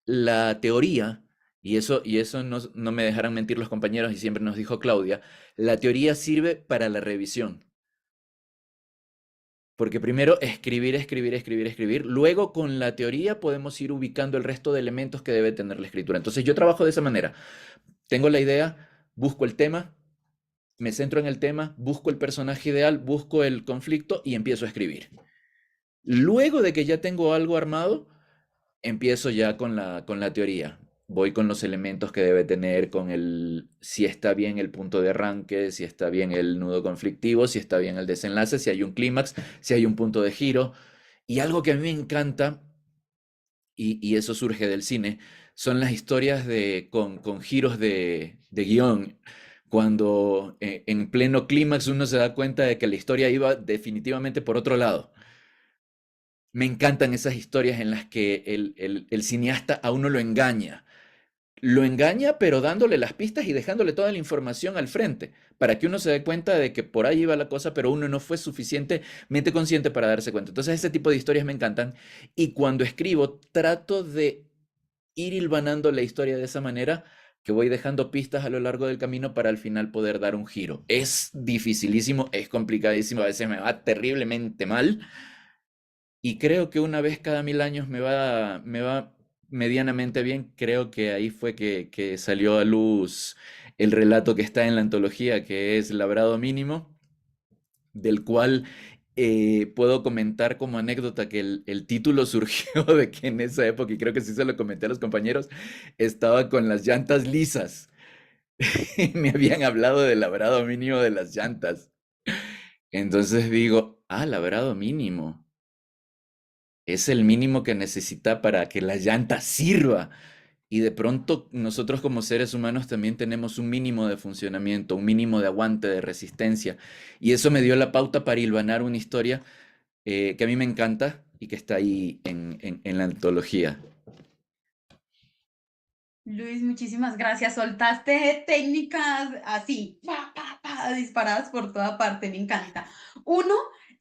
la teoría, y eso no me dejarán mentir los compañeros y siempre nos dijo Claudia, la teoría sirve para la revisión. Porque primero escribir, luego con la teoría podemos ir ubicando el resto de elementos que debe tener la escritura. Entonces yo trabajo de esa manera. Tengo la idea, busco el tema, me centro en el tema, busco el personaje ideal, busco el conflicto y empiezo a escribir. Luego de que ya tengo algo armado, empiezo ya con la teoría. Voy con los elementos que debe tener, si está bien el punto de arranque, si está bien el nudo conflictivo, si está bien el desenlace, si hay un clímax, si hay un punto de giro. Y algo que a mí me encanta, y eso surge del cine, son las historias con giros de guión. Cuando en pleno clímax uno se da cuenta de que la historia iba definitivamente por otro lado. Me encantan esas historias en las que el cineasta a uno lo engaña. Lo engaña, pero dándole las pistas y dejándole toda la información al frente, para que uno se dé cuenta de que por ahí iba la cosa, pero uno no fue suficientemente consciente para darse cuenta. Entonces, ese tipo de historias me encantan. Y cuando escribo, trato de ir hilvanando la historia de esa manera, que voy dejando pistas a lo largo del camino para al final poder dar un giro. Es dificilísimo, es complicadísimo, a veces me va terriblemente mal, y creo que una vez cada 1000 años me va medianamente bien. Creo que ahí fue que salió a luz el relato que está en la antología, que es Labrado Mínimo, del cual puedo comentar como anécdota que el título surgió de que en esa época, y creo que sí se lo comenté a los compañeros, estaba con las llantas lisas. Me habían hablado del labrado mínimo de las llantas. Entonces digo, labrado mínimo. Es el mínimo que necesita para que la llanta sirva. Y de pronto nosotros como seres humanos también tenemos un mínimo de funcionamiento, un mínimo de aguante, de resistencia. Y eso me dio la pauta para hilvanar una historia que a mí me encanta y que está ahí en la antología. Luis, muchísimas gracias. Soltaste técnicas así, disparadas por toda parte, me encanta. Uno,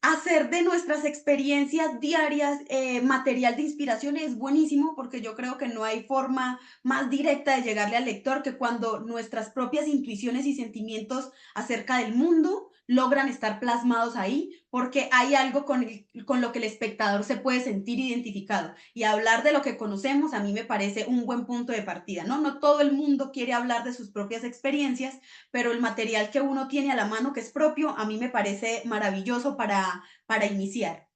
hacer de nuestras experiencias diarias material de inspiración es buenísimo porque yo creo que no hay forma más directa de llegarle al lector que cuando nuestras propias intuiciones y sentimientos acerca del mundo logran estar plasmados ahí, porque hay algo con lo que el espectador se puede sentir identificado. Y hablar de lo que conocemos a mí me parece un buen punto de partida, ¿no? No todo el mundo quiere hablar de sus propias experiencias, pero el material que uno tiene a la mano, que es propio, a mí me parece maravilloso para iniciar.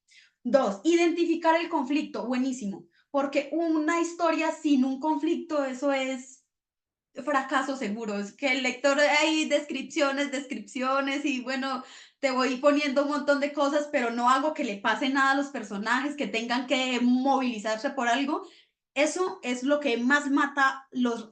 Dos, identificar el conflicto, buenísimo, porque una historia sin un conflicto, eso es fracaso seguro. Es que el lector hay descripciones y bueno, te voy poniendo un montón de cosas, pero no hago que le pase nada a los personajes, que tengan que movilizarse por algo. Eso es lo que más mata los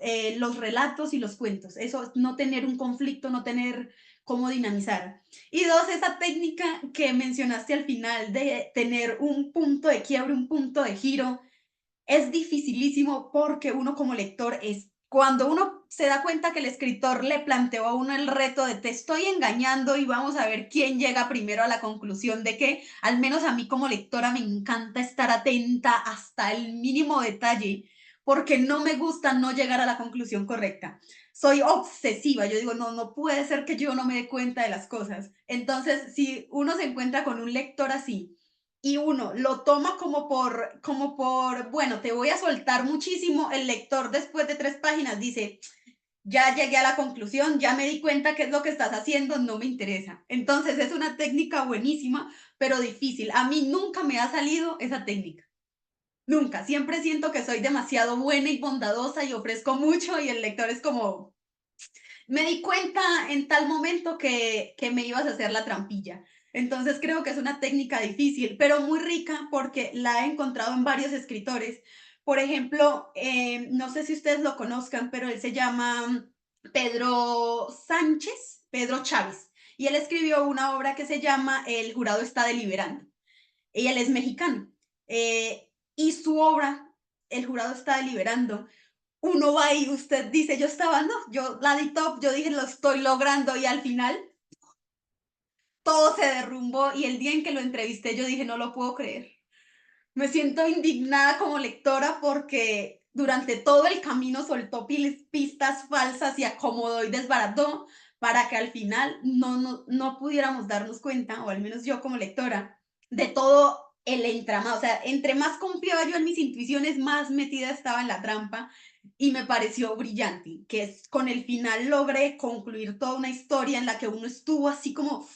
relatos y los cuentos. Eso es no tener un conflicto, no tener cómo dinamizar. Y dos, esa técnica que mencionaste al final de tener un punto de quiebre, un punto de giro, es dificilísimo porque uno como lector es, cuando uno se da cuenta que el escritor le planteó a uno el reto de te estoy engañando y vamos a ver quién llega primero a la conclusión de que, al menos a mí como lectora me encanta estar atenta hasta el mínimo detalle, porque no me gusta no llegar a la conclusión correcta. Soy obsesiva, yo digo, no, no puede ser que yo no me dé cuenta de las cosas. Entonces, si uno se encuentra con un lector así, y uno lo toma bueno, te voy a soltar muchísimo, el lector después de 3 páginas dice, ya llegué a la conclusión, ya me di cuenta qué es lo que estás haciendo, no me interesa. Entonces es una técnica buenísima, pero difícil. A mí nunca me ha salido esa técnica. Nunca. Siempre siento que soy demasiado buena y bondadosa y ofrezco mucho y el lector es como, me di cuenta en tal momento que me ibas a hacer la trampilla. Entonces creo que es una técnica difícil, pero muy rica porque la he encontrado en varios escritores. Por ejemplo, no sé si ustedes lo conozcan, pero él se llama Pedro Sánchez, Pedro Chávez, y él escribió una obra que se llama El jurado está deliberando. Y él es mexicano. Y su obra, El jurado está deliberando, uno va y usted dice, yo estaba, no, yo la di top, yo dije, lo estoy logrando y al final todo se derrumbó y el día en que lo entrevisté yo dije, no lo puedo creer. Me siento indignada como lectora porque durante todo el camino soltó pistas falsas y acomodó y desbarató para que al final no pudiéramos darnos cuenta, o al menos yo como lectora, de todo el entramado. O sea, entre más confiaba yo en mis intuiciones, más metida estaba en la trampa. y me pareció brillante, que es, con el final logré concluir toda una historia en la que uno estuvo así como,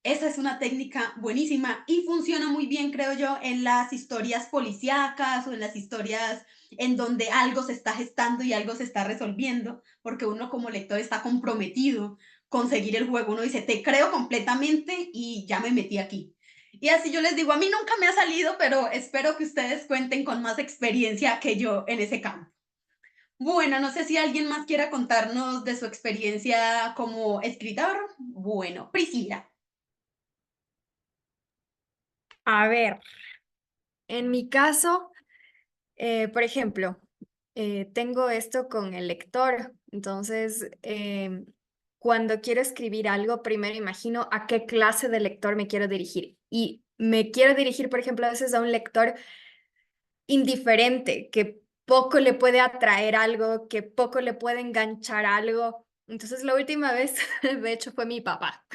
esa es una técnica buenísima y funciona muy bien, creo yo, en las historias policíacas o en las historias en donde algo se está gestando y algo se está resolviendo, porque uno como lector está comprometido con seguir el juego. Uno dice, te creo completamente y ya me metí aquí. Y así yo les digo, a mí nunca me ha salido, pero espero que ustedes cuenten con más experiencia que yo en ese campo. Bueno, no sé si alguien más quiera contarnos de su experiencia como escritor. Bueno, Priscila. A ver, en mi caso, por ejemplo, tengo esto con el lector. Entonces, cuando quiero escribir algo, primero imagino a qué clase de lector me quiero dirigir. Y me quiero dirigir, por ejemplo, a veces a un lector indiferente, que poco le puede atraer algo, que poco le puede enganchar algo. Entonces, la última vez, de hecho, fue mi papá.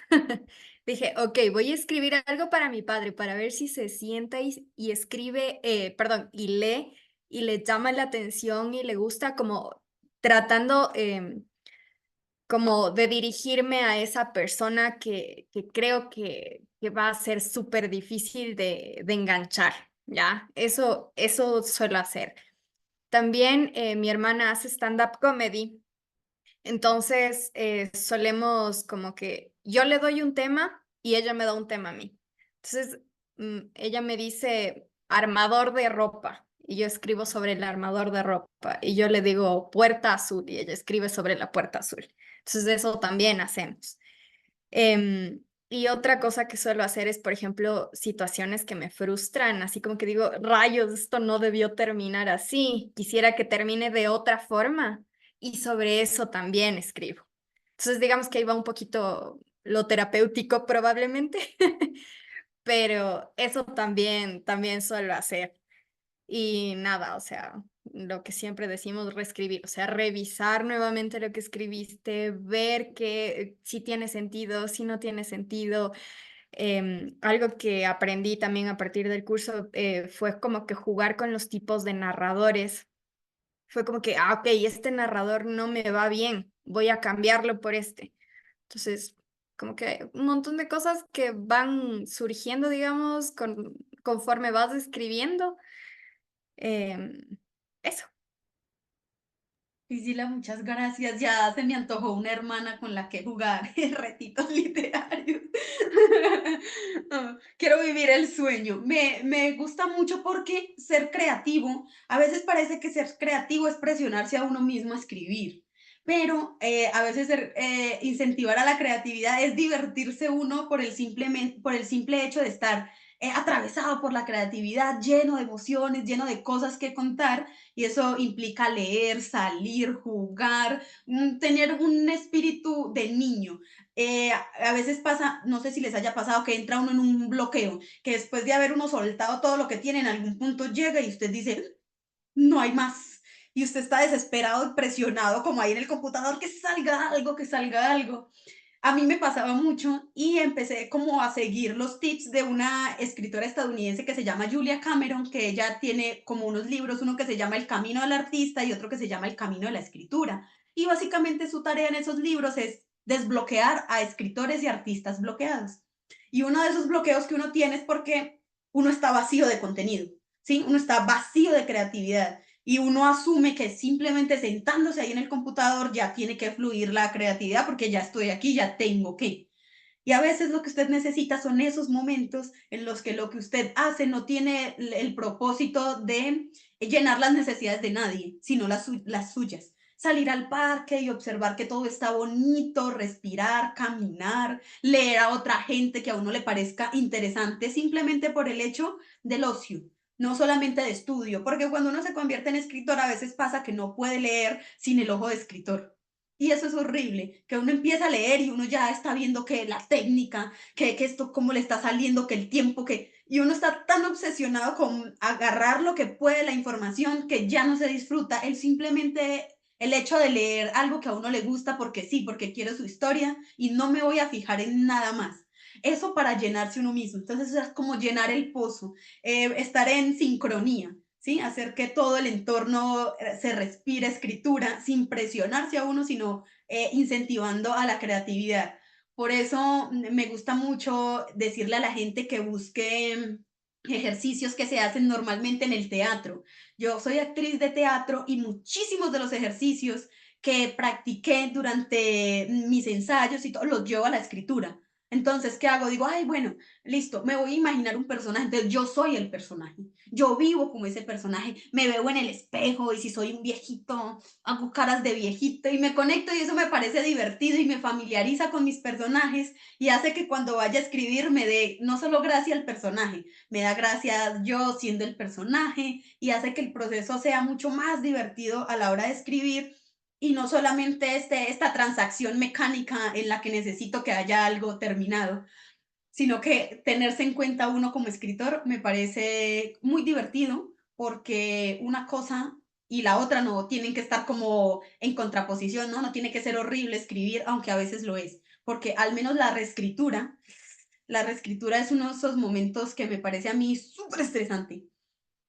Dije, ok, voy a escribir algo para mi padre, para ver si se sienta y escribe, perdón, y lee y le llama la atención y le gusta, como tratando como de dirigirme a esa persona que creo que va a ser súper difícil de enganchar, ¿ya? Eso suelo hacer. También mi hermana hace stand-up comedy, entonces solemos como que yo le doy un tema y ella me da un tema a mí. Entonces ella me dice armador de ropa y yo escribo sobre el armador de ropa y yo le digo puerta azul y ella escribe sobre la puerta azul. Entonces eso también hacemos. Y otra cosa que suelo hacer es, por ejemplo, situaciones que me frustran, así como que digo, rayos, esto no debió terminar así, quisiera que termine de otra forma, y sobre eso también escribo. Entonces, digamos que ahí va un poquito lo terapéutico probablemente, pero eso también suelo hacer. Y nada, o sea, lo que siempre decimos, reescribir, o sea, revisar nuevamente lo que escribiste, ver que si tiene sentido, si no tiene sentido. Algo que aprendí también a partir del curso fue como que jugar con los tipos de narradores. Fue como que, ah, ok, este narrador no me va bien, voy a cambiarlo por este. Entonces, como que un montón de cosas que van surgiendo, digamos, conforme vas escribiendo. Em, Eso. Priscila, muchas gracias. Ya se me antojó una hermana con la que jugar retitos literarios. Quiero vivir el sueño. Me gusta mucho porque ser creativo, a veces parece que ser creativo es presionarse a uno mismo a escribir, pero a veces incentivar a la creatividad es divertirse uno por el simple hecho de estar atravesado por la creatividad, lleno de emociones, lleno de cosas que contar y eso implica leer, salir, jugar, tener un espíritu de niño. A veces pasa, no sé si les haya pasado, que entra uno en un bloqueo, que después de haber uno soltado todo lo que tiene, en algún punto llega y usted dice, no hay más. Y usted está desesperado y presionado como ahí en el computador, que salga algo, que salga algo. A mí me pasaba mucho y empecé como a seguir los tips de una escritora estadounidense que se llama Julia Cameron, que ella tiene como unos libros, uno que se llama El camino del artista y otro que se llama El camino de la escritura. Y básicamente su tarea en esos libros es desbloquear a escritores y artistas bloqueados. Y uno de esos bloqueos que uno tiene es porque uno está vacío de contenido, ¿sí? Uno está vacío de creatividad y uno asume que simplemente sentándose ahí en el computador ya tiene que fluir la creatividad porque ya estoy aquí, ya tengo que. Y a veces lo que usted necesita son esos momentos en los que lo que usted hace no tiene el propósito de llenar las necesidades de nadie, sino las suyas. Salir al parque y observar que todo está bonito, respirar, caminar, leer a otra gente que a uno le parezca interesante simplemente por el hecho del ocio, no solamente de estudio, porque cuando uno se convierte en escritor a veces pasa que no puede leer sin el ojo de escritor. Y eso es horrible, que uno empieza a leer y uno ya está viendo que la técnica, que esto cómo le está saliendo, que el tiempo, que... Y uno está tan obsesionado con agarrar lo que puede la información que ya no se disfruta el simplemente el hecho de leer algo que a uno le gusta porque sí, porque quiero su historia y no me voy a fijar en nada más. Eso para llenarse uno mismo. Entonces es como llenar el pozo, estar en sincronía. ¿sí? Hacer que todo el entorno se respire escritura sin presionarse a uno, sino incentivando a la creatividad. Por eso me gusta mucho decirle a la gente que busque ejercicios que se hacen normalmente en el teatro. Yo soy actriz de teatro y muchísimos de los ejercicios que practiqué durante mis ensayos y todo los llevo a la escritura. Entonces, ¿qué hago? Digo, ay, bueno, listo, me voy a imaginar un personaje, entonces yo soy el personaje, yo vivo como ese personaje, me veo en el espejo y si soy un viejito, hago caras de viejito y me conecto y eso me parece divertido y me familiariza con mis personajes y hace que cuando vaya a escribir me dé no solo gracia al personaje, me da gracia yo siendo el personaje y hace que el proceso sea mucho más divertido a la hora de escribir y no solamente esta transacción mecánica en la que necesito que haya algo terminado, sino que tenerse en cuenta uno como escritor me parece muy divertido porque una cosa y la otra no tienen que estar como en contraposición, ¿no? No tiene que ser horrible escribir, aunque a veces lo es, porque al menos la reescritura es uno de esos momentos que me parece a mí súper estresante,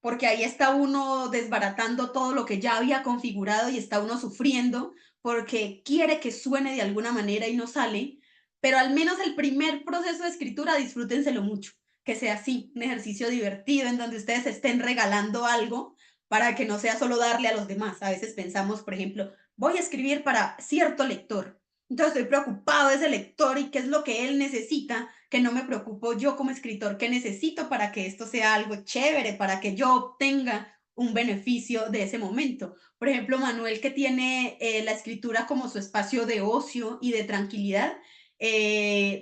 porque ahí está uno desbaratando todo lo que ya había configurado y está uno sufriendo porque quiere que suene de alguna manera y no sale, pero al menos el primer proceso de escritura disfrútenselo mucho, que sea así, un ejercicio divertido en donde ustedes estén regalando algo para que no sea solo darle a los demás. A veces pensamos, por ejemplo, voy a escribir para cierto lector, entonces estoy preocupado de ese lector y qué es lo que él necesita, que no me preocupo yo como escritor qué necesito para que esto sea algo chévere, para que yo obtenga un beneficio de ese momento. Por ejemplo, Manuel, que tiene la escritura como su espacio de ocio y de tranquilidad,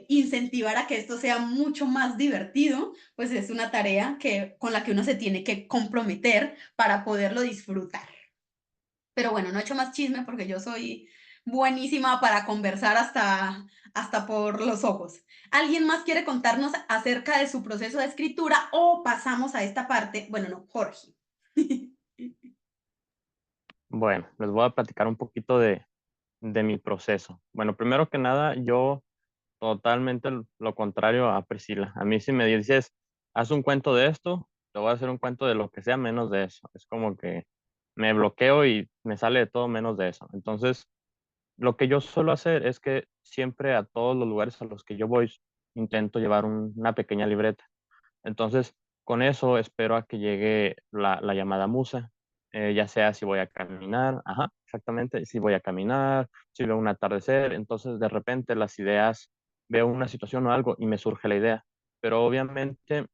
incentivar a que esto sea mucho más divertido, pues es una tarea con la que uno se tiene que comprometer para poderlo disfrutar. Pero bueno, no he hecho más chisme porque yo soy buenísima para conversar hasta por los ojos. ¿Alguien más quiere contarnos acerca de su proceso de escritura o pasamos a esta parte? Bueno, no, Jorge. Bueno, les voy a platicar un poquito de mi proceso. Bueno, primero que nada, yo totalmente lo contrario a Priscila. A mí si me dices, haz un cuento de esto, te voy a hacer un cuento de lo que sea menos de eso. Es como que me bloqueo y me sale de todo menos de eso. Entonces, lo que yo suelo hacer es que siempre a todos los lugares a los que yo voy intento llevar una pequeña libreta. Entonces, con eso espero a que llegue la llamada musa, ya sea si voy a caminar, ajá, exactamente, si voy a caminar, si veo un atardecer, entonces de repente las ideas, veo una situación o algo y me surge la idea. Pero obviamente,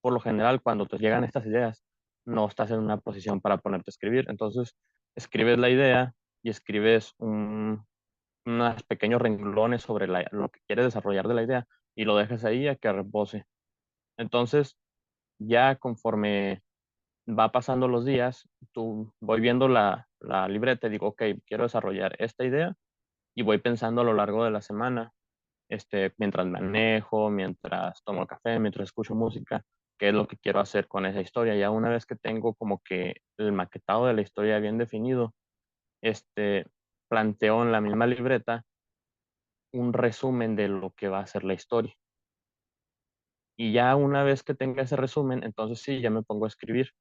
por lo general, cuando te llegan estas ideas, no estás en una posición para ponerte a escribir. Entonces, escribes la idea y escribes unos pequeños renglones sobre lo que quieres desarrollar de la idea y lo dejas ahí a que repose. Entonces, ya conforme va pasando los días, voy viendo la libreta y digo, ok, quiero desarrollar esta idea y voy pensando a lo largo de la semana, mientras manejo, mientras tomo café, mientras escucho música, qué es lo que quiero hacer con esa historia. Ya una vez que tengo como que el maquetado de la historia bien definido, este, planteo en la misma libreta un resumen de lo que va a ser la historia. Y ya una vez que tenga ese resumen, entonces sí, ya me pongo a escribir.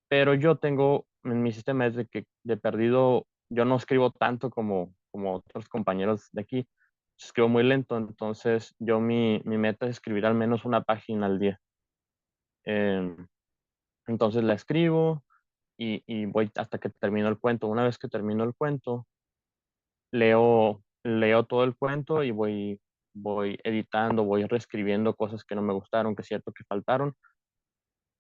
Pero yo tengo en mi sistema es de que de perdido yo no escribo tanto como otros compañeros de aquí, escribo muy lento, entonces mi meta es escribir al menos una página al día. Em, entonces la escribo y voy hasta que termino el cuento. Una vez que termino el cuento, leo todo el cuento y voy editando, voy reescribiendo cosas que no me gustaron, que es cierto que faltaron.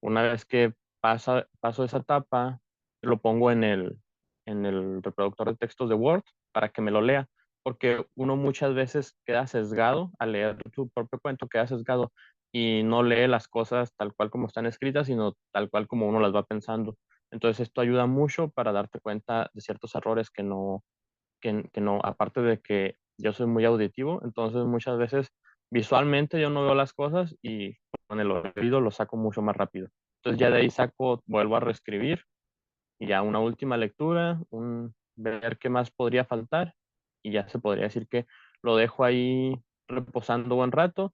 Una vez que paso esa etapa, lo pongo en el reproductor de textos de Word para que me lo lea, porque uno muchas veces queda sesgado al leer su propio cuento, queda sesgado y no lee las cosas tal cual como están escritas, sino tal cual como uno las va pensando. Entonces esto ayuda mucho para darte cuenta de ciertos errores que no, aparte de que yo soy muy auditivo, entonces muchas veces visualmente yo no veo las cosas y con el oído lo saco mucho más rápido. Entonces ya de ahí vuelvo a reescribir y ya una última lectura, ver qué más podría faltar y ya se podría decir que lo dejo ahí reposando buen rato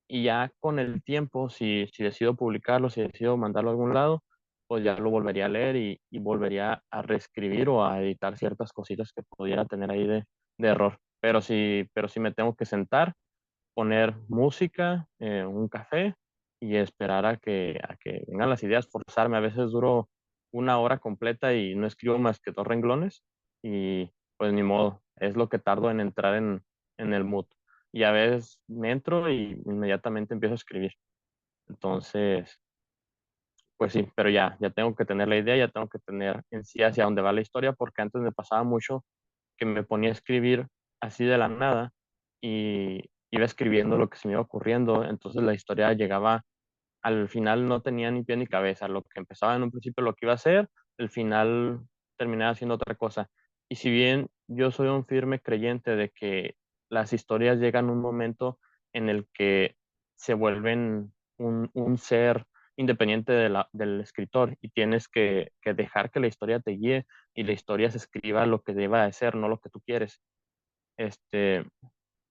y ya con el tiempo, si decido publicarlo, si decido mandarlo a algún lado, pues ya lo volvería a leer y volvería a reescribir o a editar ciertas cositas que pudiera tener ahí de error. Pero sí me tengo que sentar, poner música, un café y esperar a que vengan las ideas, forzarme. A veces duro una hora completa y no escribo más que 2 renglones y pues ni modo, es lo que tardo en entrar en el mood. Y a veces me entro y inmediatamente empiezo a escribir. Entonces, pues sí, pero ya tengo que tener la idea, ya tengo que tener en sí hacia dónde va la historia, porque antes me pasaba mucho que me ponía a escribir así de la nada y iba escribiendo lo que se me iba ocurriendo, entonces la historia llegaba, al final no tenía ni pie ni cabeza, lo que empezaba en un principio lo que iba a hacer, el final terminaba haciendo otra cosa. Y si bien yo soy un firme creyente de que las historias llegan a un momento en el que se vuelven un ser independiente del escritor y tienes que dejar que la historia te guíe y la historia se escriba lo que deba de ser, no lo que tú quieres. Este,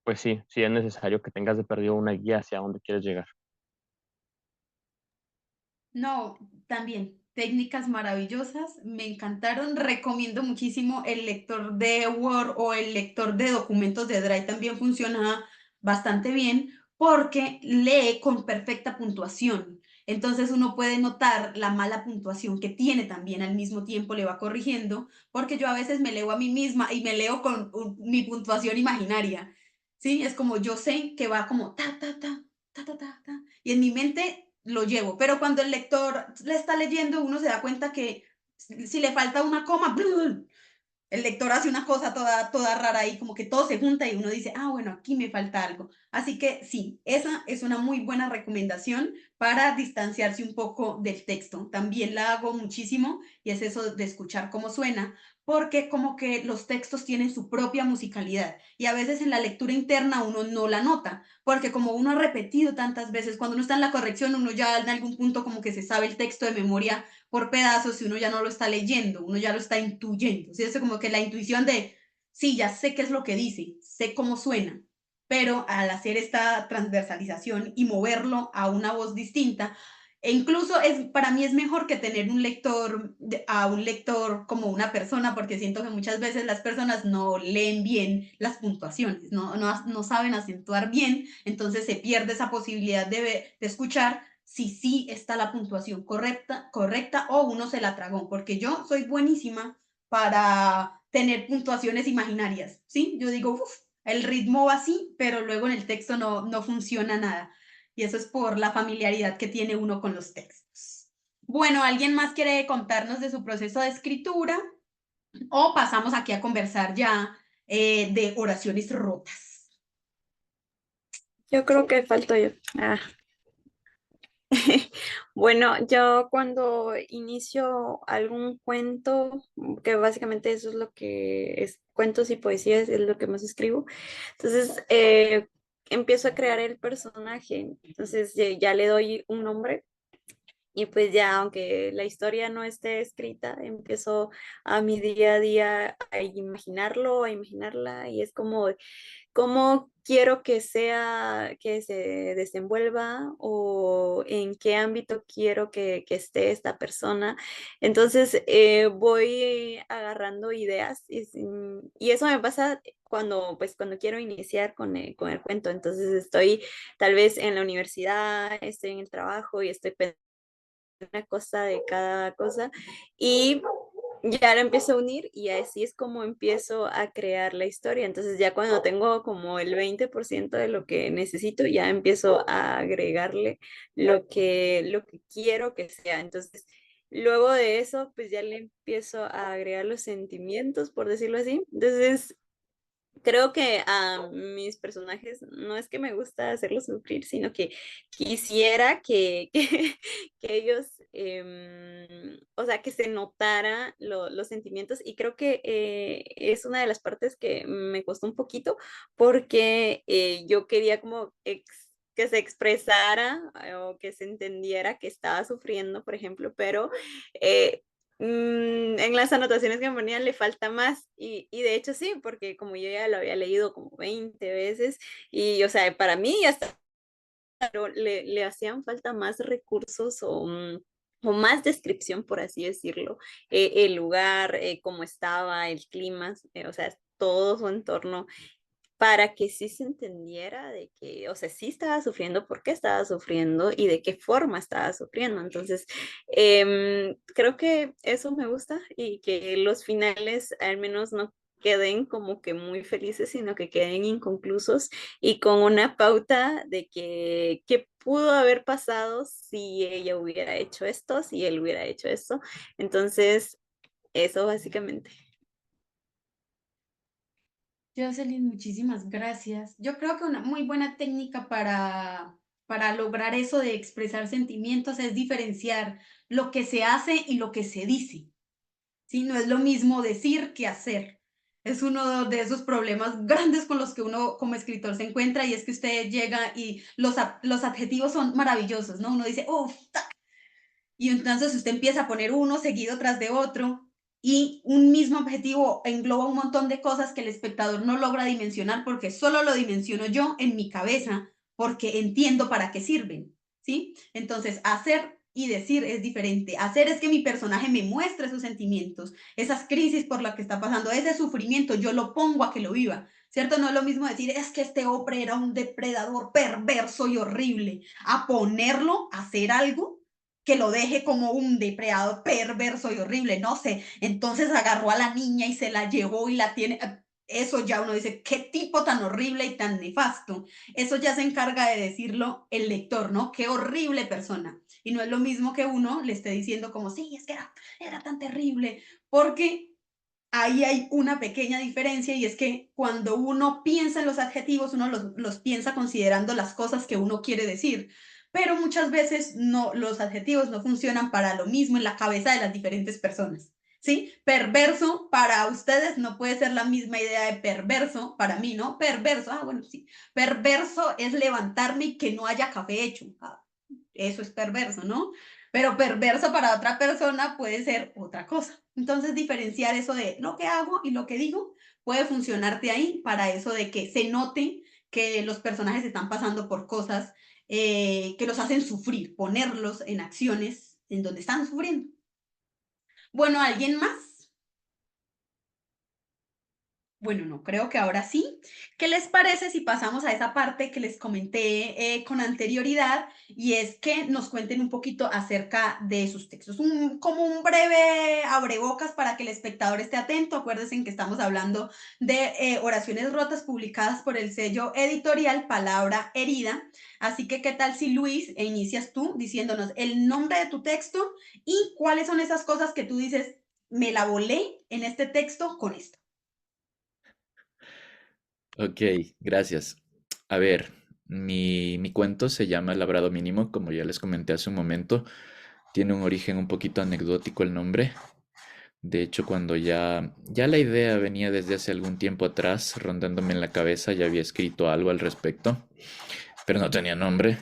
pues sí es necesario que tengas de perdido una guía hacia dónde quieres llegar. No, también, técnicas maravillosas, me encantaron. Recomiendo muchísimo el lector de Word o el lector de documentos de Drive, también funciona bastante bien porque lee con perfecta puntuación. Entonces uno puede notar la mala puntuación que tiene también al mismo tiempo, le va corrigiendo, porque yo a veces me leo a mí misma y me leo con mi puntuación imaginaria. ¿Sí? Es como yo sé que va como ta, ta, ta, ta, ta, ta, ta, y en mi mente lo llevo, pero cuando el lector le está leyendo, uno se da cuenta que si le falta una coma, el lector hace una cosa toda rara ahí, como que todo se junta y uno dice, ah, bueno, aquí me falta algo. Así que sí, esa es una muy buena recomendación para distanciarse un poco del texto. También la hago muchísimo y es eso de escuchar cómo suena, porque como que los textos tienen su propia musicalidad y a veces en la lectura interna uno no la nota, porque como uno ha repetido tantas veces, cuando uno está en la corrección, uno ya en algún punto como que se sabe el texto de memoria por pedazos y uno ya no lo está leyendo, uno ya lo está intuyendo. ¿Sí? Es como que la intuición de, sí, ya sé qué es lo que dice, sé cómo suena, pero al hacer esta transversalización y moverlo a una voz distinta, e incluso para mí es mejor que tener a un lector como una persona, porque siento que muchas veces las personas no leen bien las puntuaciones, no saben acentuar bien, entonces se pierde esa posibilidad de escuchar si sí está la puntuación correcta o uno se la tragó, porque yo soy buenísima para tener puntuaciones imaginarias, ¿sí? Yo digo, uff, el ritmo va así, pero luego en el texto no funciona nada. Y eso es por la familiaridad que tiene uno con los textos. Bueno, ¿alguien más quiere contarnos de su proceso de escritura? O pasamos aquí a conversar ya de oraciones rotas. Yo creo que falto yo. Ah. Bueno, yo cuando inicio algún cuento, que básicamente eso es lo que es, cuentos y poesías es lo que más escribo, entonces empiezo a crear el personaje, entonces ya le doy un nombre y pues ya, aunque la historia no esté escrita, empiezo a mi día a día a imaginarlo, a imaginarla y es como cómo quiero que sea, que se desenvuelva o en qué ámbito quiero que esté esta persona. Entonces voy agarrando ideas y eso me pasa cuando quiero iniciar con el cuento. Entonces estoy tal vez en la universidad, estoy en el trabajo y estoy pensando una cosa de cada cosa y ya la empiezo a unir y así es como empiezo a crear la historia. Entonces ya cuando tengo como el 20% de lo que necesito, ya empiezo a agregarle lo que quiero que sea. Entonces, luego de eso, pues ya le empiezo a agregar los sentimientos, por decirlo así. Entonces, creo que a mis personajes no es que me gusta hacerlos sufrir, sino que quisiera que ellos, o sea, que se notara los sentimientos y creo que es una de las partes que me costó un poquito porque yo quería como que se expresara o que se entendiera que estaba sufriendo, por ejemplo, pero eh, en las anotaciones que me ponían le falta más y de hecho sí, porque como yo ya lo había leído como 20 veces y o sea, para mí ya claro, le hacían falta más recursos o más descripción, por así decirlo, el lugar, cómo estaba, el clima, o sea, todo su entorno, para que sí se entendiera de que, o sea, sí estaba sufriendo, por qué estaba sufriendo y de qué forma estaba sufriendo. Entonces, creo que eso me gusta y que los finales al menos no queden como que muy felices, sino que queden inconclusos y con una pauta de que qué pudo haber pasado si ella hubiera hecho esto, si él hubiera hecho esto. Entonces, eso básicamente. Jocelyn, muchísimas gracias. Yo creo que una muy buena técnica para lograr eso de expresar sentimientos es diferenciar lo que se hace y lo que se dice. ¿Sí? No es lo mismo decir que hacer. Es uno de esos problemas grandes con los que uno como escritor se encuentra y es que usted llega y los adjetivos son maravillosos, ¿no? Uno dice, uff, y entonces usted empieza a poner uno seguido tras de otro y un mismo objetivo engloba un montón de cosas que el espectador no logra dimensionar porque solo lo dimensiono yo en mi cabeza porque entiendo para qué sirven, ¿sí? Entonces, hacer y decir es diferente. Hacer es que mi personaje me muestre sus sentimientos, esas crisis por las que está pasando, ese sufrimiento, yo lo pongo a que lo viva, ¿cierto? No es lo mismo decir, es que este hombre era un depredador perverso y horrible, a ponerlo a hacer algo que lo deje como un depredador perverso y horrible, no sé. Entonces agarró a la niña y se la llevó y la tiene. Eso ya uno dice, qué tipo tan horrible y tan nefasto. Eso ya se encarga de decirlo el lector, ¿no? Qué horrible persona. Y no es lo mismo que uno le esté diciendo como, sí, es que era tan terrible, porque ahí hay una pequeña diferencia y es que cuando uno piensa en los adjetivos, uno los piensa considerando las cosas que uno quiere decir, pero muchas veces no, los adjetivos no funcionan para lo mismo en la cabeza de las diferentes personas. ¿Sí? Perverso para ustedes no puede ser la misma idea de perverso para mí, ¿no? Perverso, bueno, sí. Perverso es levantarme y que no haya café hecho. Eso es perverso, ¿no? Pero perverso para otra persona puede ser otra cosa. Entonces, diferenciar eso de lo que hago y lo que digo puede funcionarte ahí para eso de que se note que los personajes están pasando por cosas que los hacen sufrir, ponerlos en acciones en donde están sufriendo. Bueno, ¿alguien más? Bueno, no, creo que ahora sí. ¿Qué les parece si pasamos a esa parte que les comenté con anterioridad? Y es que nos cuenten un poquito acerca de sus textos. Como un breve abrebocas para que el espectador esté atento. Acuérdense que estamos hablando de oraciones rotas publicadas por el sello editorial Palabra Herida. Así que, ¿qué tal si Luis inicias tú diciéndonos el nombre de tu texto y cuáles son esas cosas que tú dices, me la volé en este texto con esto? Ok, gracias. A ver, mi cuento se llama Labrado Mínimo, como ya les comenté hace un momento. Tiene un origen un poquito anecdótico el nombre. De hecho, cuando ya la idea venía desde hace algún tiempo atrás, rondándome en la cabeza, ya había escrito algo al respecto, pero no tenía nombre.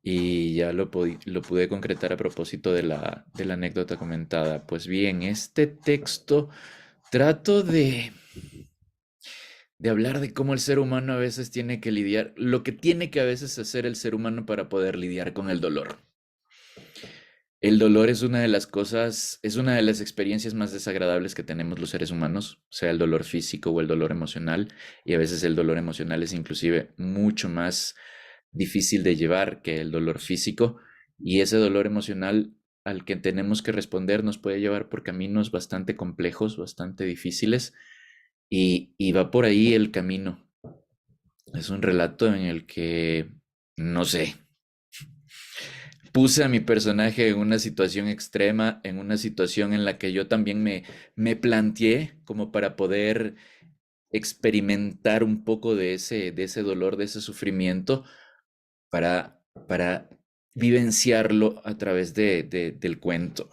Y ya lo pude concretar a propósito de la anécdota comentada. Pues bien, este texto trato de hablar de cómo el ser humano a veces tiene que lidiar, lo que tiene que a veces hacer el ser humano para poder lidiar con el dolor. El dolor es una de las cosas, es una de las experiencias más desagradables que tenemos los seres humanos, sea el dolor físico o el dolor emocional, y a veces el dolor emocional es inclusive mucho más difícil de llevar que el dolor físico, y ese dolor emocional al que tenemos que responder nos puede llevar por caminos bastante complejos, bastante difíciles, y va por ahí el camino. Es un relato en el que, no sé, puse a mi personaje en una situación extrema, en una situación en la que yo también me planteé como para poder experimentar un poco de ese dolor, de ese sufrimiento, para vivenciarlo a través del cuento.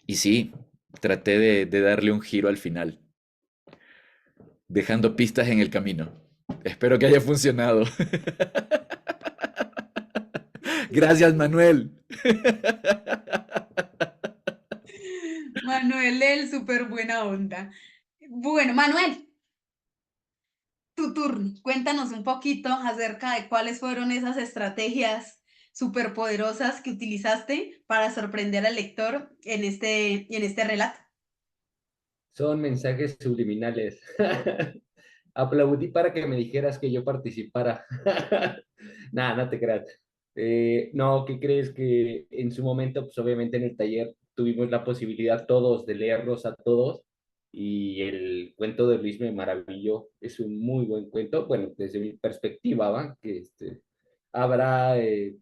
Y sí, traté de darle un giro al final, dejando pistas en el camino. Espero que haya funcionado. Gracias, Manuel. Manuel, él súper buena onda. Bueno, Manuel, tu turno. Cuéntanos un poquito acerca de cuáles fueron esas estrategias superpoderosas que utilizaste para sorprender al lector en este relato. Son mensajes subliminales. Aplaudí para que me dijeras que yo participara. Nada, no te creas. No, ¿qué crees? Que en su momento, pues obviamente en el taller tuvimos la posibilidad todos de leerlos a todos y el cuento de Luis me maravilló. Es un muy buen cuento, bueno, desde mi perspectiva, ¿va? Que habrá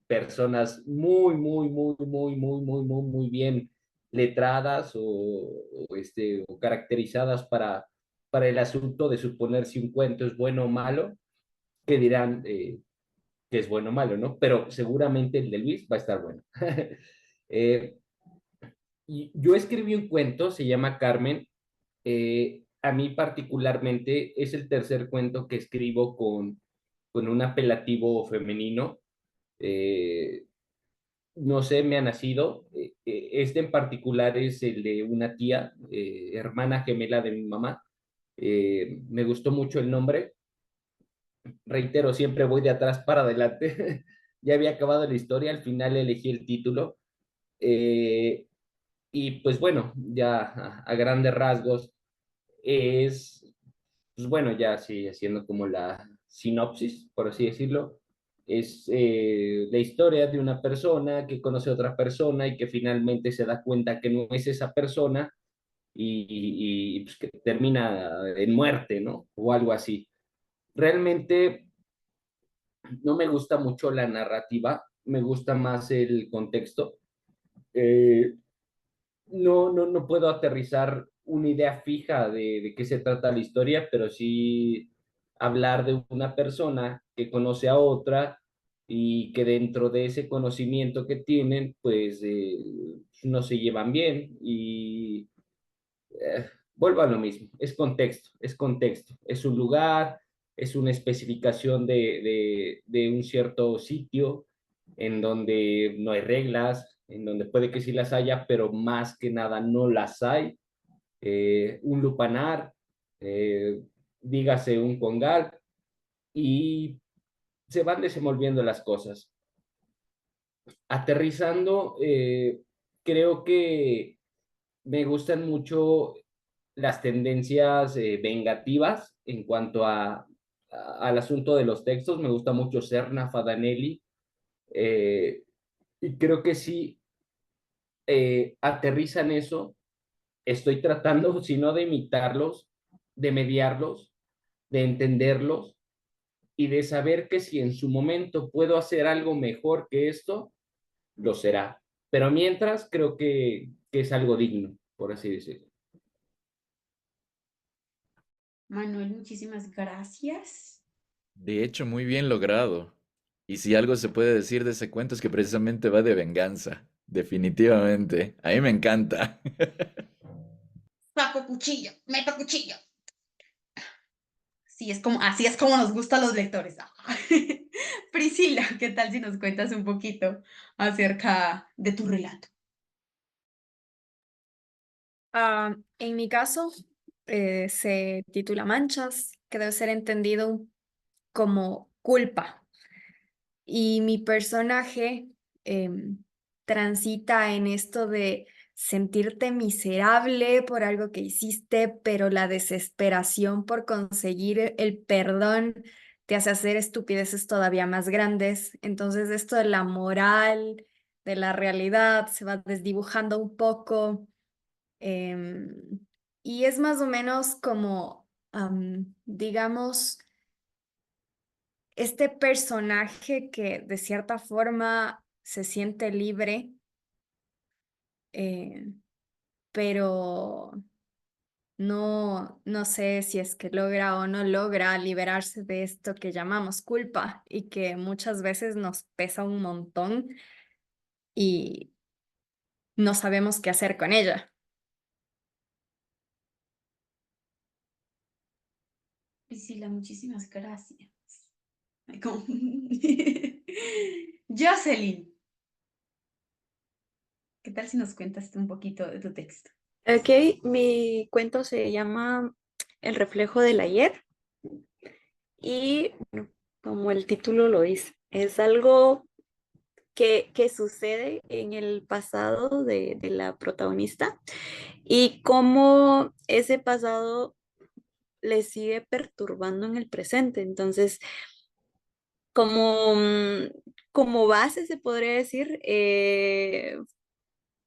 personas muy bien letradas o caracterizadas para el asunto de suponer si un cuento es bueno o malo, que dirán que es bueno o malo, ¿no? Pero seguramente el de Luis va a estar bueno. eh, y yo escribí un cuento, se llama Carmen. A mí particularmente es el tercer cuento que escribo con un apelativo femenino. Eh, no sé, me ha nacido. Este en particular es el de una tía, hermana gemela de mi mamá. Me gustó mucho el nombre. Reitero, siempre voy de atrás para adelante. Ya había acabado la historia, al final elegí el título. Eh, y pues bueno, ya a grandes rasgos es, pues bueno, ya sí, haciendo como la sinopsis, por así decirlo, es la historia de una persona que conoce a otra persona y que finalmente se da cuenta que no es esa persona y pues que termina en muerte, ¿no? O algo así. Realmente no me gusta mucho la narrativa, me gusta más el contexto. Eh, no puedo aterrizar una idea fija de qué se trata la historia, pero sí hablar de una persona que conoce a otra y que dentro de ese conocimiento que tienen, pues no se llevan bien y eh, vuelvo a lo mismo, es contexto, es un lugar, es una especificación de un cierto sitio en donde no hay reglas, en donde puede que sí las haya, pero más que nada no las hay. Un lupanar, eh, dígase un congal, y se van desenvolviendo las cosas. Aterrizando, creo que me gustan mucho las tendencias vengativas en cuanto al asunto de los textos. Me gusta mucho Serna Fadanelli eh, y creo que sí aterrizan eso. Estoy tratando, si no de imitarlos, de mediarlos, de entenderlos y de saber que si en su momento puedo hacer algo mejor que esto, lo será. Pero mientras creo que es algo digno, por así decirlo. Manuel, muchísimas gracias. De hecho, muy bien logrado. Y si algo se puede decir de ese cuento es que precisamente va de venganza. Definitivamente. A mí me encanta. Saco cuchillo, meto cuchillo. Así es como nos gusta a los lectores. Priscila, ¿qué tal si nos cuentas un poquito acerca de tu relato? En mi caso, se titula Manchas, que debe ser entendido como culpa. Y mi personaje transita en esto de sentirte miserable por algo que hiciste, pero la desesperación por conseguir el perdón te hace hacer estupideces todavía más grandes. Entonces esto de la moral, de la realidad, se va desdibujando un poco. em, y es más o menos como, digamos, este personaje que de cierta forma se siente libre, eh, pero no sé si es que logra o no logra liberarse de esto que llamamos culpa y que muchas veces nos pesa un montón y no sabemos qué hacer con ella. Priscila, muchísimas gracias. Ay, ¿cómo? Jocelyn, ¿qué tal si nos cuentas un poquito de tu texto? Ok, mi cuento se llama El reflejo del ayer. Y bueno, como el título lo dice, es algo que sucede en el pasado de la protagonista y cómo ese pasado le sigue perturbando en el presente. Entonces, como, como base, se podría decir,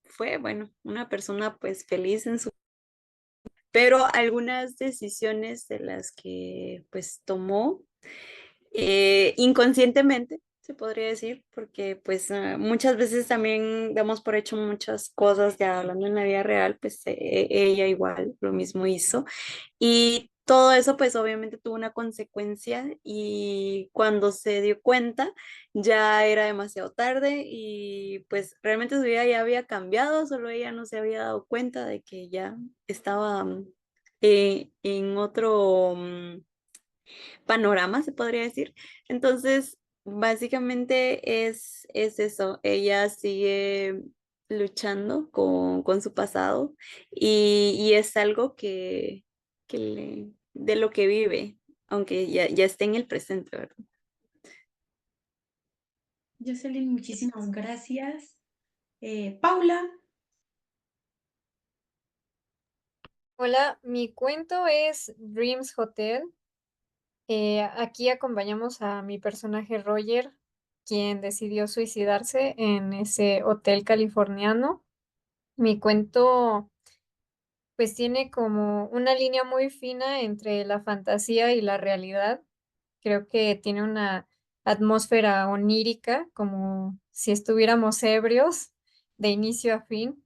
fue, bueno, una persona pues feliz en su... Pero algunas decisiones de las que pues tomó inconscientemente, se podría decir, porque pues muchas veces también damos por hecho muchas cosas, ya hablando en la vida real, pues ella igual lo mismo hizo. Y todo eso pues obviamente tuvo una consecuencia y cuando se dio cuenta ya era demasiado tarde y pues realmente su vida ya había cambiado, solo ella no se había dado cuenta de que ya estaba en otro panorama, se podría decir. Entonces, básicamente es eso, ella sigue luchando con su pasado y es algo de lo que vive, aunque ya esté en el presente, ¿verdad? Jocelyn, muchísimas gracias. Paula, Hola, mi cuento es Dreams Hotel. Aquí acompañamos a mi personaje Roger, quien decidió suicidarse en ese hotel californiano. Mi cuento pues tiene como una línea muy fina entre la fantasía y la realidad. Creo que tiene una atmósfera onírica, como si estuviéramos ebrios de inicio a fin,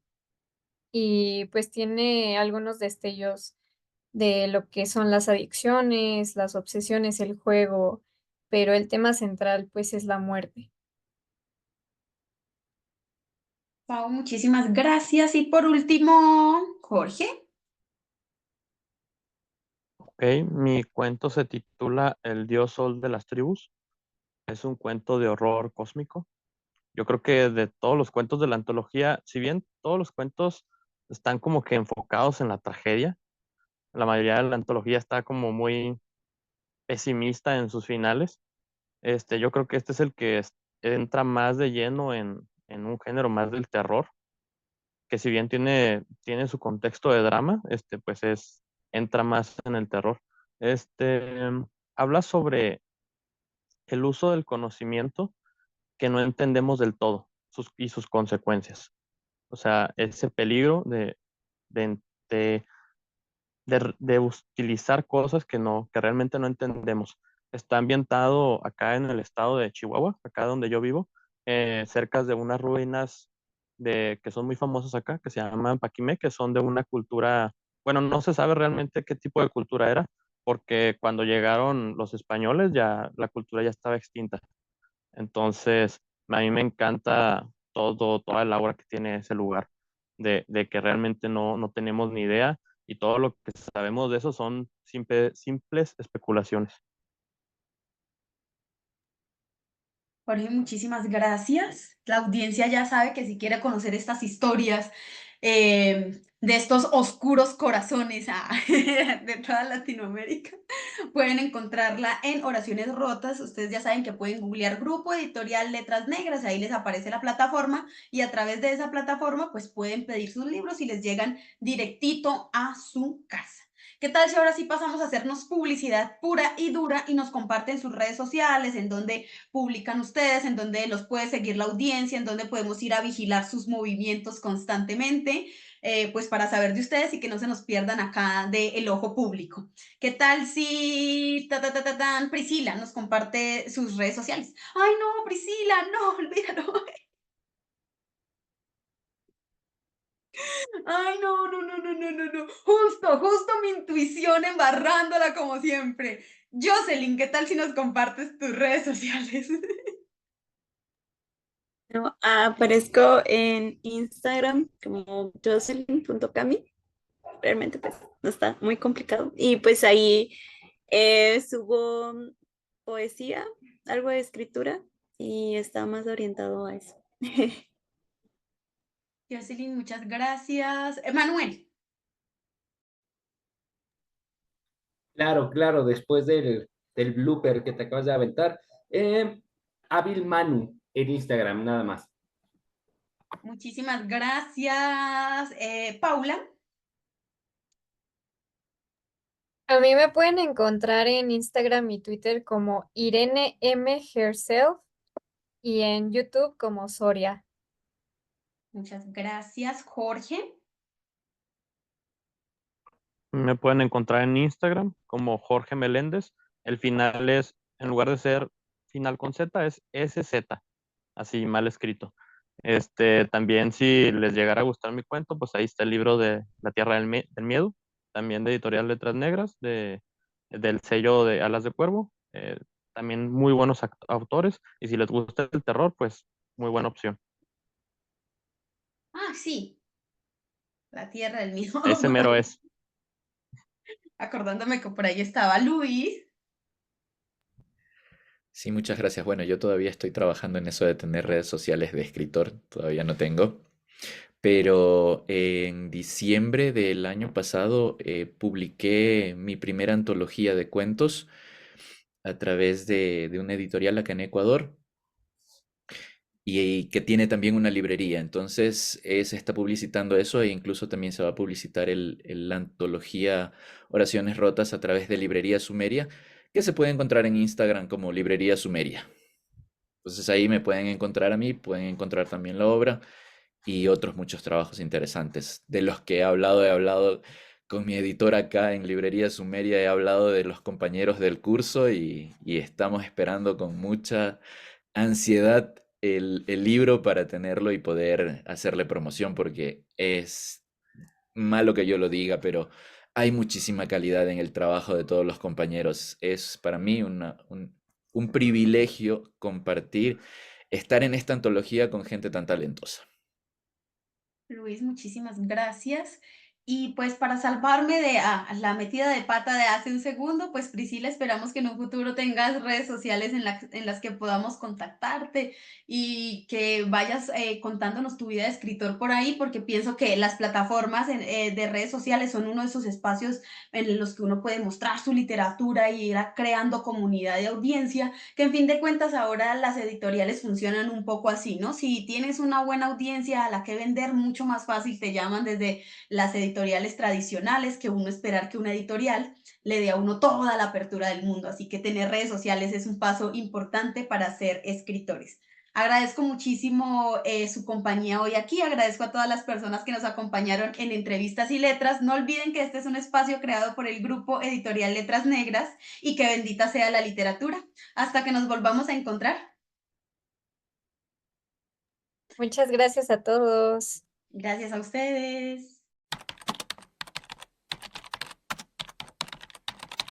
y pues tiene algunos destellos de lo que son las adicciones, las obsesiones, el juego, pero el tema central pues es la muerte. Pau, muchísimas gracias. Y por último, Jorge. Ok, mi cuento se titula El dios sol de las tribus. Es un cuento de horror cósmico. Yo creo que de todos los cuentos de la antología, si bien todos los cuentos están como que enfocados en la tragedia, la mayoría de la antología está como muy pesimista en sus finales. Yo creo que este es el que entra más de lleno en un género más del terror, que si bien tiene su contexto de drama, pues entra más en el terror. Este, habla sobre el uso del conocimiento que no entendemos del todo y sus consecuencias. O sea, ese peligro de, de de utilizar cosas que realmente no entendemos. Está ambientado acá en el estado de Chihuahua, acá donde yo vivo, cerca de unas ruinas que son muy famosas acá, que se llaman Paquimé, que son de una cultura, bueno, no se sabe realmente qué tipo de cultura era, porque cuando llegaron los españoles ya la cultura ya estaba extinta. Entonces, a mí me encanta toda el aura que tiene ese lugar, de que realmente no tenemos ni idea y todo lo que sabemos de eso son simples especulaciones. Jorge, muchísimas gracias. La audiencia ya sabe que si quiere conocer estas historias de estos oscuros corazones de toda Latinoamérica, pueden encontrarla en Oraciones Rotas. Ustedes ya saben que pueden googlear Grupo Editorial Letras Negras, ahí les aparece la plataforma y a través de esa plataforma pues pueden pedir sus libros y les llegan directito a su casa. ¿Qué tal si ahora sí pasamos a hacernos publicidad pura y dura y nos comparten sus redes sociales, en donde publican ustedes, en donde los puede seguir la audiencia, en donde podemos ir a vigilar sus movimientos constantemente, pues para saber de ustedes y que no se nos pierdan acá del ojo público? ¿Qué tal si Priscila nos comparte sus redes sociales? Ay, no, Priscila, no, olvídalo. Ay, no, no, no, no, no, no, no. Justo mi intuición embarrándola como siempre. Jocelyn, ¿qué tal si nos compartes tus redes sociales? No, aparezco en Instagram como jocelyn.cami. Realmente pues no está muy complicado. Y pues ahí subo poesía, algo de escritura y está más orientado a eso. Jocelyn, muchas gracias. Emanuel. Claro, claro, después del blooper que te acabas de aventar. Hábil Manu en Instagram, nada más. Muchísimas gracias, Paula. A mí me pueden encontrar en Instagram y Twitter como Irene M. Herself y en YouTube como Soria. Muchas gracias, Jorge. Me pueden encontrar en Instagram como Jorge Meléndez. El final es, en lugar de ser final con Z, es SZ, así mal escrito. También si les llegara a gustar mi cuento, pues ahí está el libro de La Tierra del Miedo, también de Editorial Letras Negras, del sello de Alas de Cuervo. También muy buenos autores, y si les gusta el terror, pues muy buena opción. Ah, sí, La Tierra del Miedo. Ese mero es. Acordándome que por ahí estaba Luis. Sí, muchas gracias. Bueno, yo todavía estoy trabajando en eso de tener redes sociales de escritor, todavía no tengo, pero en diciembre del año pasado publiqué mi primera antología de cuentos a través de una editorial acá en Ecuador y que tiene también una librería. Entonces se está publicitando eso e incluso también se va a publicitar la antología Oraciones Rotas a través de Librería Sumeria, que se puede encontrar en Instagram como Librería Sumeria. Entonces ahí me pueden encontrar a mí, pueden encontrar también la obra y otros muchos trabajos interesantes. De los que he hablado con mi editor acá en Librería Sumeria, he hablado de los compañeros del curso y estamos esperando con mucha ansiedad el libro para tenerlo y poder hacerle promoción porque es malo que yo lo diga, pero hay muchísima calidad en el trabajo de todos los compañeros. Es para mí un privilegio compartir, estar en esta antología con gente tan talentosa. Luis, muchísimas gracias. Y pues para salvarme de la metida de pata de hace un segundo, pues Priscila, esperamos que en un futuro tengas redes sociales en las que podamos contactarte y que vayas contándonos tu vida de escritor por ahí, porque pienso que las plataformas de redes sociales son uno de esos espacios en los que uno puede mostrar su literatura y ir creando comunidad de audiencia, que en fin de cuentas ahora las editoriales funcionan un poco así, ¿no? Si tienes una buena audiencia a la que vender, mucho más fácil te llaman desde las editoriales tradicionales que uno esperar que una editorial le dé a uno toda la apertura del mundo. Así que tener redes sociales es un paso importante para ser escritores. Agradezco muchísimo su compañía hoy aquí, agradezco a todas las personas que nos acompañaron en Entrevistas y Letras. No olviden que este es un espacio creado por el grupo editorial Letras Negras y que bendita sea la literatura. Hasta que nos volvamos a encontrar. Muchas gracias a todos. Gracias a ustedes.